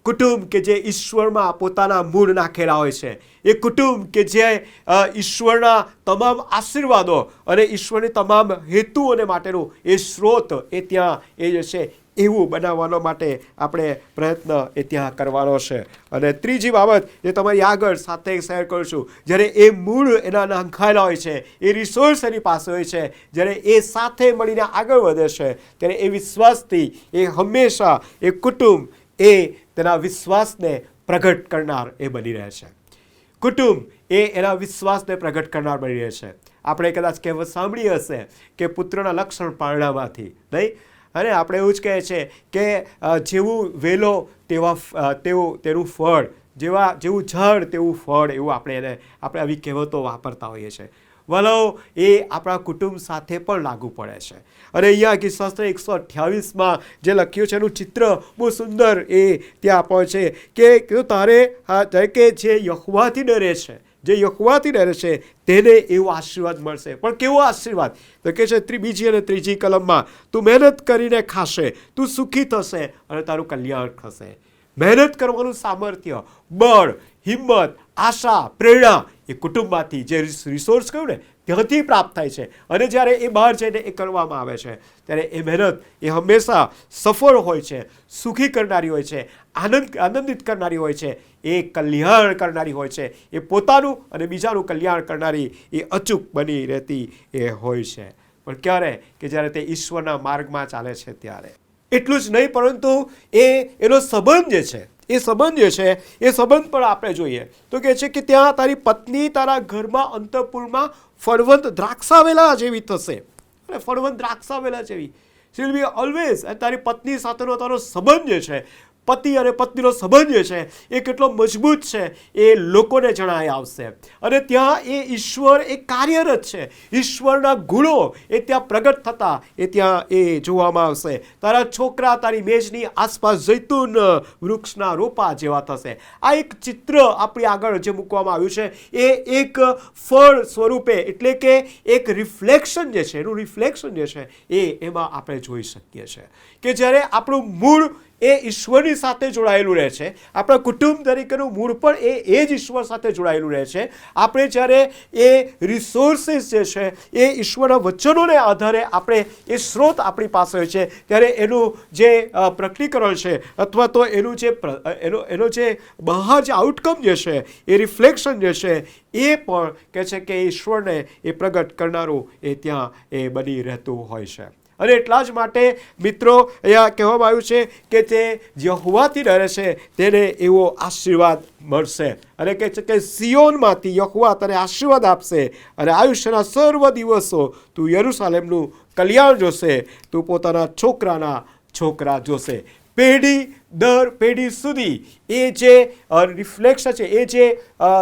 કુટુંબ કે જે ઈશ્વરમાં પોતાના મૂળ નાખેલા હોય છે, એ કુટુંબ કે જે ઈશ્વરના તમામ આશીર્વાદો અને ઈશ્વરની તમામ હેતુઓને માટેનું એ સ્ત્રોત એ ત્યાં એ જે છે એવું બનાવવાનો માટે આપણે પ્રયત્ન એ ત્યાં કરવાનો છે. અને ત્રીજી બાબત જે તમારી આગળ સાથે શેર કરું છું, જ્યારે એ મૂળ એના નાંખાયેલા હોય છે, એ રિસોર્સ એની પાસે હોય છે, જ્યારે એ સાથે મળીને આગળ વધે છે, ત્યારે એ વિશ્વાસથી એ હંમેશા એ કુટુંબ એ તેના વિશ્વાસને પ્રગટ કરનાર એ બની રહે છે. કુટુંબ એ એના વિશ્વાસને પ્રગટ કરનાર બની રહે છે. આપણે કદાચ કહેવત સાંભળી હશે કે પુત્રના લક્ષણ પારણામાંથી, નહીં? અને આપણે એવું જ કહે છે કે જેવું વેલો તેનું ફળ, જેવું ઝાડ તેવું ફળ, એવું આપણે આવી કહેવતો વાપરતા હોઈએ છીએ. વલો એ આપણા કુટુંબ સાથે પણ લાગુ પડે છે. અને અહીંયા ગીતશાસ્ત્ર 128માં જે લખ્યું છે એનું ચિત્ર બહુ સુંદર એ ત્યાં આપ્યો છે કે તારે કે જે યહોવાથી ડરે છે તેને એવો આશીર્વાદ મળશે. પણ કેવો આશીર્વાદ? તો કે છે બીજી અને ત્રીજી કલમમાં, તું મહેનત કરીને ખાશે, તું સુખી થશે અને તારું કલ્યાણ થશે. મહેનત કરવાનું સામર્થ્ય, બળ, હિંમત, આશા, પ્રેરણા એ કુટુંબમાંથી જે રિસોર્સ કહ્યું ને ત્યાંથી પ્રાપ્ત થાય છે. અને જ્યારે એ બહાર જઈને એ કરવામાં આવે છે ત્યારે એ મહેનત એ હંમેશા સફળ હોય છે, સુખી કરનારી હોય છે, આનંદિત કરનારી હોય છે, એ કલ્યાણ કરનારી હોય છે. એ પોતાનું અને બીજાનું કલ્યાણ કરનારી એ અચૂક બની રહેતી એ હોય છે. પણ ક્યારે? કે જ્યારે તે ઈશ્વરના માર્ગમાં ચાલે છે ત્યારે. એટલું જ નહીં, પરંતુ એનો સંબંધ જે છે, એ સંબંધ પણ આપણે જોઈએ તો કહે છે કે ત્યાં તારી પત્ની તારા ઘરમાં અંતઃપુરમાં ફળવંત દ્રાક્ષાવેલા જેવી થશે. અને ફળવંત દ્રાક્ષાવેલા જેવી શી વિલ બી ઓલવેઝ. તારી પત્ની સાથેનો તારો સંબંધ જે છે, પતિ અને પત્નીનો સંબંધ જે છે એ કેટલો મજબૂત છે એ લોકોને જણાય આવશે. અને ત્યાં એ ઈશ્વર એ કાર્યરત છે, ઈશ્વરના ગુણો એ ત્યાં પ્રગટ થતા એ ત્યાં એ જોવામાં આવશે. તારા છોકરા તારી મેજની આસપાસ જૈતુન વૃક્ષના રોપા જેવા થશે. આ એક ચિત્ર આપણી આગળ જે મૂકવામાં આવ્યું છે એ એક ફળ સ્વરૂપે, એટલે કે એક રિફ્લેક્શન જે છે, એનું રિફ્લેક્શન જે છે એમાં આપણે જોઈ શકીએ છીએ કે જ્યારે આપણું મૂળ એ ઈશ્વરની સાથે જોડાયેલું રહે છે. આપણા કુટુંબ તરીકેનું મૂળ પણ એ જ ઈશ્વર સાથે જોડાયેલું રહે છે. આપણે જ્યારે એ રિસોર્સિસ જે છે એ ઈશ્વરના વચનોને આધારે આપણે એ સ્ત્રોત આપણી પાસે હોય છે, ત્યારે એનું જે પ્રકટીકરણ છે અથવા તો એનું જે એનો જે બહાર જે આઉટકમ જે છે એ રિફ્લેક્શન જે છે એ પણ કહે છે કે ઈશ્વરને એ પ્રગટ કરનારું એ ત્યાં એ બની રહેતું હોય છે. અને એટલા જ માટે મિત્રો અહીંયા કહેવામાં આવ્યું છે કે તે યહોવાથી ડરે છે તેને એવો આશીર્વાદ મળશે. અને કહે છે કે સિયોનમાંથી યહોવા તને આશીર્વાદ આપશે અને આયુષ્યના સર્વ દિવસો તું યરૂશાલેમનું કલ્યાણ જોશે, તું પોતાના છોકરાના છોકરા જોશે. પેઢી દર પેઢી સુધી એ જે રિફ્લેક્શન છે, એ જે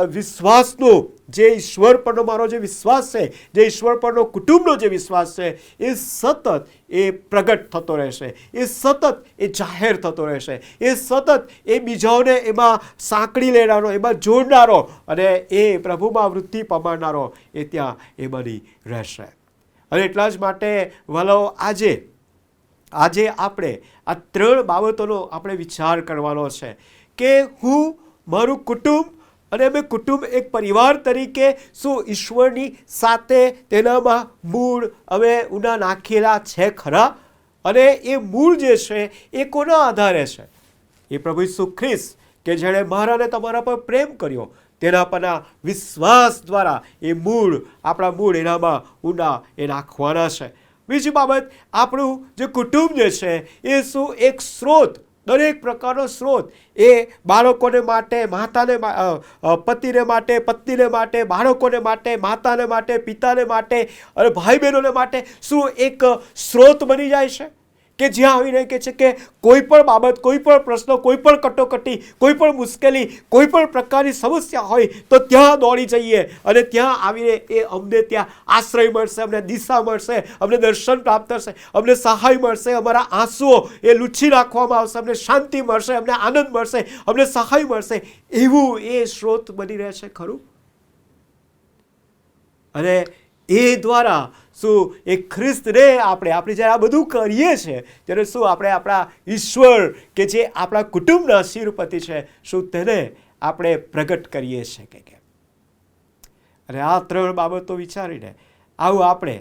વિશ્વાસનો જે ઈશ્વર પરનો મારો જે વિશ્વાસ છે, જે ઈશ્વર પરનો કુટુંબનો જે વિશ્વાસ છે એ સતત એ પ્રગટ થતો રહેશે, એ સતત એ જાહેર થતો રહેશે, એ સતત એ બીજાઓને એમાં સાંકળી લેનારો, એમાં જોડનારો અને એ પ્રભુમાં વૃદ્ધિ પામનારો એ ત્યાં એ બની રહેશે. અને એટલા જ માટે વાલાઓ આજે આપણે આ 3 બાબતોનો આપણે વિચાર કરવાનો છે કે હું મારું કુટુંબ અને અમે કુટુંબ એક પરિવાર તરીકે શું ઈશ્વરની સાથે તેનામાં મૂળ અમે ઊંડા નાખેલા છે ખરા? અને એ મૂળ જે છે એ કોના આધારે છે? એ પ્રભુ ઈસુ ખ્રિસ્ત કે જેણે મારા અને તમારા પર પ્રેમ કર્યો તેના પરના વિશ્વાસ દ્વારા એ મૂળ આપણા મૂળ એનામાં ઊંડા એ નાખવાના છે. બીજી બાબત, આપણું જે કુટુંબ જે છે એ શું એક સ્ત્રોત, દરેક પ્રકારનો સ્ત્રોત એ બાળકોને માટે, માતાને પતિને માટે, પત્નીને માટે, બાળકોને માટે, માતાને માટે, પિતાને માટે અને ભાઈ બહેનોને માટે શું એક સ્ત્રોત બની જાય છે કે જ્યાં આવીને કહે છે કે કોઈ પણ બાબત, કોઈ પણ પ્રશ્ન, કોઈ પણ કટોકટી, કોઈ પણ મુશ્કેલી, કોઈ પણ પ્રકારની સમસ્યા હોય તો ત્યાં દોડી જઈએ અને ત્યાં આવીને એ અમને ત્યાં આશ્રય મળશે, અમને દિશા મળશે, અમને દર્શન પ્રાપ્ત થશે, અમને સહાય મળશે, અમારા આંસુઓ એ લૂછી નાખવામાં આવશે, અમને શાંતિ મળશે, અમને આનંદ મળશે, અમને સહાય મળશે. એવું એ સ્ત્રોત બની રહે છે ખરું? અને એ દ્વારા શું એ ખ્રિસ્તને આપણે જ્યારે આ બધું કરીએ છીએ ત્યારે શું આપણે આપણા ઈશ્વર કે જે આપણા કુટુંબના શિરપતિ છે શું તેને આપણે પ્રગટ કરીએ છીએ કે કેમ? અને આ 3 બાબતો વિચારીને આવું આપણે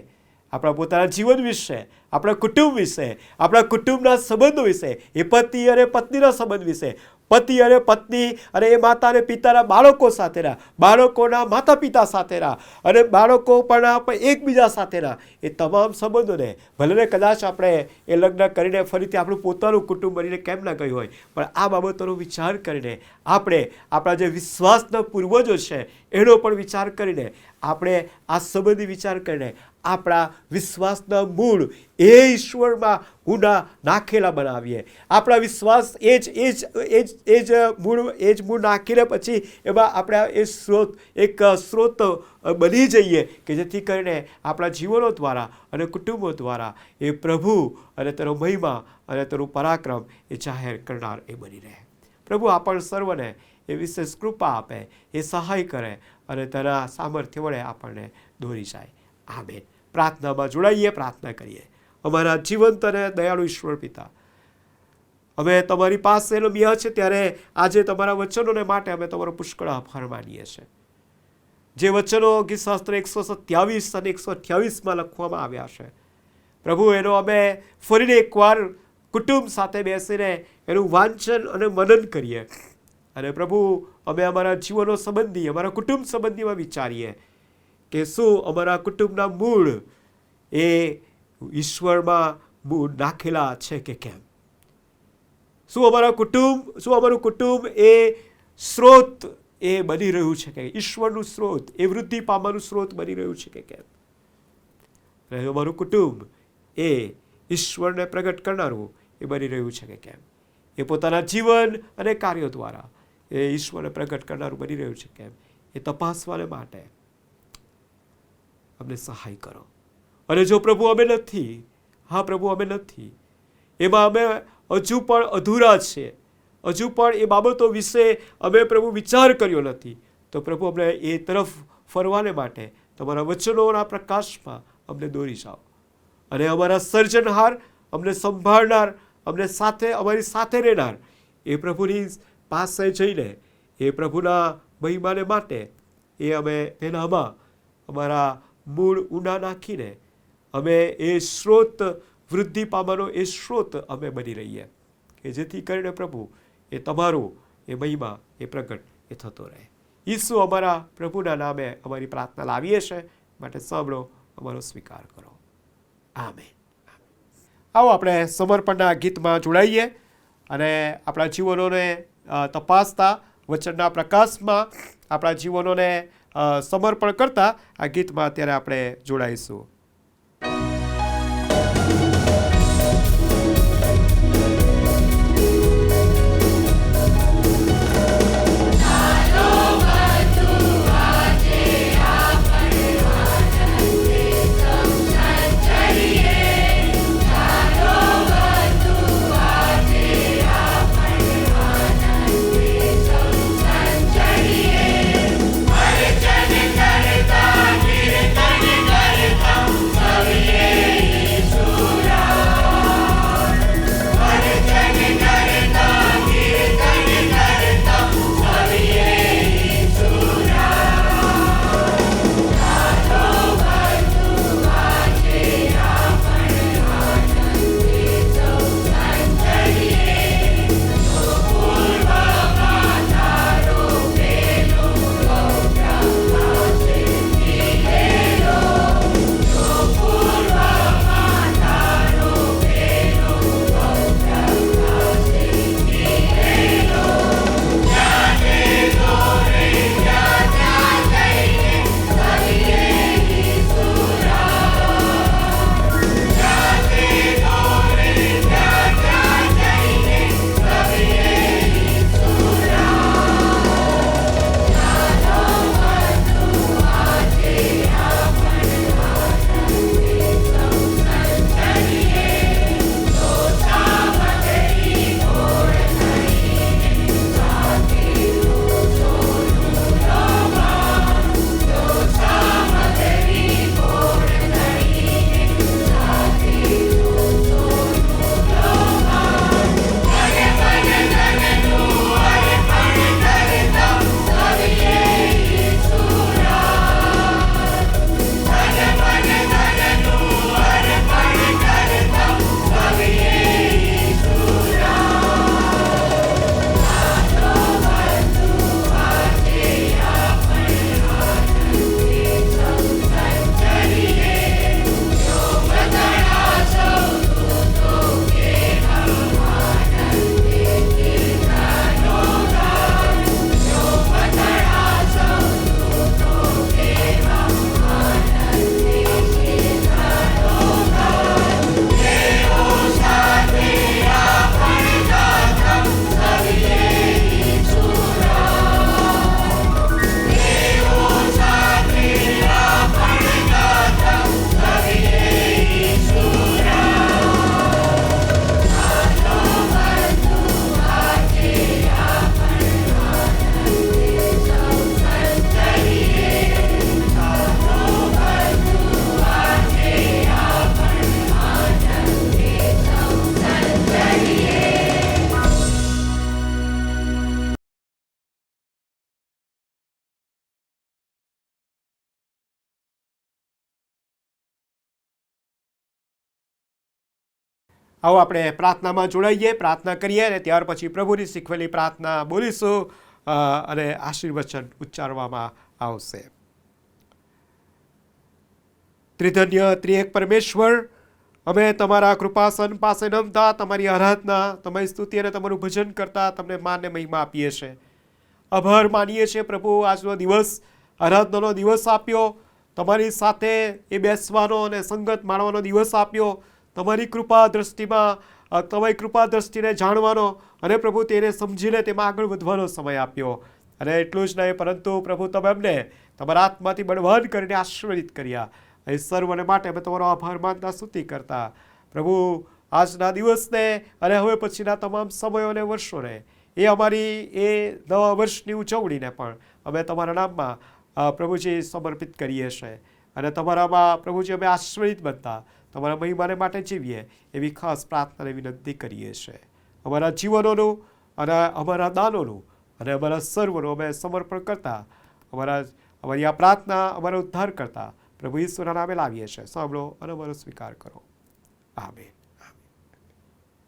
આપણા પોતાના જીવન વિશે, આપણા કુટુંબ વિશે, આપણા કુટુંબના સંબંધો વિશે, એ પતિ અને પત્નીના સંબંધ વિશે, પતિ અને પત્ની અને એ માતા અને પિતાના બાળકો સાથેના, બાળકોના માતા પિતા સાથેના અને બાળકો પણ એકબીજા સાથેના એ તમામ સંબંધોને ભલે કદાચ આપણે એ લગ્ન કરીને ફરીથી આપણું પોતાનું કુટુંબ બનીને કેમ ના ગયું હોય, પણ આ બાબતોનો વિચાર કરીને આપણે આપણા જે વિશ્વાસના પૂર્વજો છે એનો પણ વિચાર કરીને આપણે આ સંબંધી વિચાર કરીને આપણા વિશ્વાસના મૂળ એ ઈશ્વરમાં ઊંડા નાખેલા બનાવીએ. આપણા વિશ્વાસ એ જ મૂળ નાખીને પછી એમાં આપણે એ સ્ત્રોત બની જઈએ કે જેથી કરીને આપણા જીવનો દ્વારા અને કુટુંબો દ્વારા એ પ્રભુ અને તેનો મહિમા અને તેનું પરાક્રમ એ જાહેર કરનાર એ બની રહે. પ્રભુ આપણ સર્વને એ વિશેષ કૃપા આપે, એ સહાય કરે અને તેના સામર્થ્ય વડે આપણને દોરી જાય. આમેન. પ્રાર્થનામાં જોડાઈએ, પ્રાર્થના કરીએ. અમારા જીવંત અને દયાળુ ઈશ્વર પિતા, અમે તમારી પાસે લમ્યા છે ત્યારે આજે તમારા વચનોને માટે અમે તમારો પુષ્કળ આભાર માનીએ છીએ. જે વચનો ગીતશાસ્ત્ર 127 અને 128માં લખવામાં આવ્યા છે પ્રભુ, એનો અમે ફરીને એકવાર કુટુંબ સાથે બેસીને એનું વાંચન અને મનન કરીએ અને પ્રભુ અમે અમારા જીવનો સંબંધી, અમારા કુટુંબ સંબંધીમાં વિચારીએ કે શું અમારા કુટુંબના મૂળ એ ઈશ્વરમાં મૂળ નાખેલા છે કે કેમ? શું અમારું કુટુંબ એ સ્ત્રોત એ બની રહ્યું છે કે ઈશ્વરનું સ્ત્રોત, એ વૃદ્ધિ પામવાનું સ્ત્રોત બની રહ્યું છે કે કેમ? અમારું કુટુંબ એ ઈશ્વરને પ્રગટ કરનારું એ બની રહ્યું છે કે કેમ? એ પોતાના જીવન અને કાર્યો દ્વારા એ ઈશ્વરને પ્રગટ કરનારું બની રહ્યું છે કેમ? એ તપાસવાને માટે અમને સહાય કરો. અને જો પ્રભુ અમે નથી, હા પ્રભુ અમે નથી, એમાં અમે હજુ પણ અધૂરા છીએ, હજુ પણ એ બાબતો વિશે અમે પ્રભુ વિચાર કર્યો નથી, તો પ્રભુ અમને એ તરફ ફરવાને માટે તમારા વચનોના પ્રકાશમાં અમને દોરી જાઓ અને અમારા સર્જનહાર, અમને સંભાળનાર અમને અમારી સાથે રહેનાર એ પ્રભુની પાસે જઈને એ પ્રભુના મહિમાને માટે એ અમે તેનામાં અમારા મૂળ ઊંડા નાખીને અમે એ સ્ત્રોત વૃદ્ધિ પામવાનો એ સ્ત્રોત અમે બની રહીએ, કે જેથી કરીને પ્રભુ એ તમારો એ મહિમા એ પ્રગટ એ થતો રહે. ઈસુ અમારા પ્રભુના નામે અમારી પ્રાર્થના લાવીએ છે, માટે સાંભળો, અમારો સ્વીકાર કરો. આમેન. આવો આપણે સમર્પણના ગીતમાં જોડાઈએ અને આપણા જીવનોને તપાસતા વચનના પ્રકાશમાં આપણા જીવનોને સમર્પણ કરતા આ ગીતમાં અત્યારે આપણે જોડાઈશું. આવો આપણે પ્રાર્થનામાં જોડાઈએ, પ્રાર્થના કરીએ અને ત્યાર પછી પ્રભુની શીખવેલી પ્રાર્થના બોલીશું અને આશીર્વચન ઉચ્ચારવામાં આવશે. ત્રિધન્ય ત્રિએક પરમેશ્વર, અમે તમારા કૃપાસન પાસે નમતા તમારી આરાધના, તમારી સ્તુતિ અને તમારું ભજન કરતા તમને માન અને મહિમા આપીએ છીએ. આભાર માનીએ છીએ પ્રભુ, આજનો દિવસ આરાધનાનો દિવસ આપ્યો, તમારી સાથે એ બેસવાનો અને સંગત માણવાનો દિવસ આપ્યો, તમારી કૃપા દ્રષ્ટિમાં તમારી કૃપા દ્રષ્ટિને જાણવાનો અને પ્રભુ તેને સમજીને તેમાં આગળ વધવાનો સમય આપ્યો. અને એટલું જ નહીં પરંતુ પ્રભુ તમે અમને તમારા આત્માથી બળવાન કરીને આશીર્વાદિત કર્યા. એ સર્વને માટે અમે તમારો આભાર માનતા સ્તુતિ કરતા પ્રભુ, આજના દિવસને અને હવે પછીના તમામ સમયો અને વર્ષોને એ અમારી એ નવા વર્ષની ઉજવણીને પણ અમે તમારા નામમાં પ્રભુજી સમર્પિત કરીએ છીએ અને તમારામાં પ્રભુજી અમે આશીર્વાદિત બનતા તમારા મહિમાને માટે જીવીએ એવી ખાસ પ્રાર્થના અને વિનંતી કરીએ છીએ. અમારા જીવનોનું અને અમારા દાનોનું અને અમારા સર્વનું અમે સમર્પણ કરતા અમારી આ પ્રાર્થના અમારો ઉદ્ધાર કરતા પ્રભુ ઈશ્વરના નામે લાવીએ છીએ. સાંભળો અને અમારો સ્વીકાર કરો. આમેન.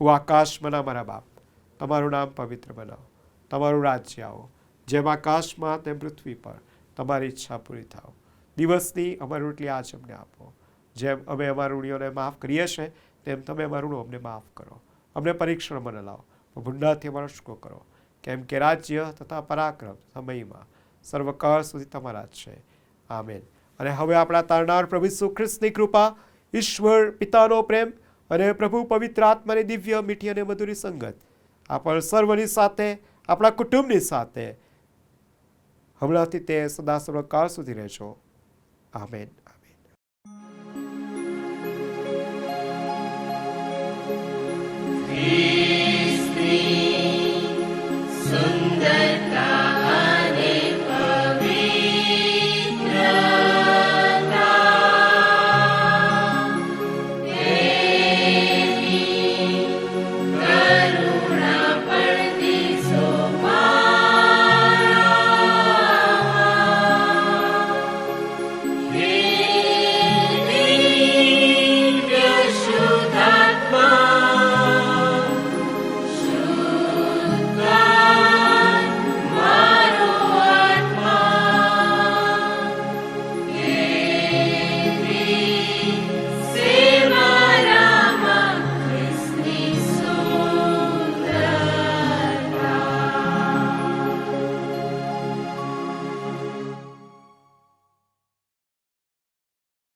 હું આકાશમાંના મારા બાપ, તમારું નામ પવિત્ર બનાવો, તમારું રાજ્ય આવો, જેમ આકાશમાં તેમ પૃથ્વી પર તમારી ઈચ્છા પૂરી થાવ. દિવસની અમારી રોટલી આજ અમને આપો, જેમ અમે અમારા ઋણીઓને માફ કરીએ છીએ તેમ તમે અમારું ઋણ અમને માફ કરો. અમને પરીક્ષણમાં ન લાવો, પણ ભૂંડાથી અમારો છૂટો કરો, કેમ કે રાજ્ય તથા પરાક્રમ સમયમાં સર્વકાળ સુધી તમારા જ છે. આમેન. અને હવે આપણા તારનાર પ્રભુ ઈસુ ખ્રિસ્તની કૃપા, ઈશ્વર પિતાનો પ્રેમ અને પ્રભુ પવિત્ર આત્માની દિવ્ય મીઠી અને મધુરી સંગત આપણા સર્વની સાથે, આપણા કુટુંબની સાથે હમણાંથી તે સદા સર્વકાળ સુધી રહેજો. આમેન.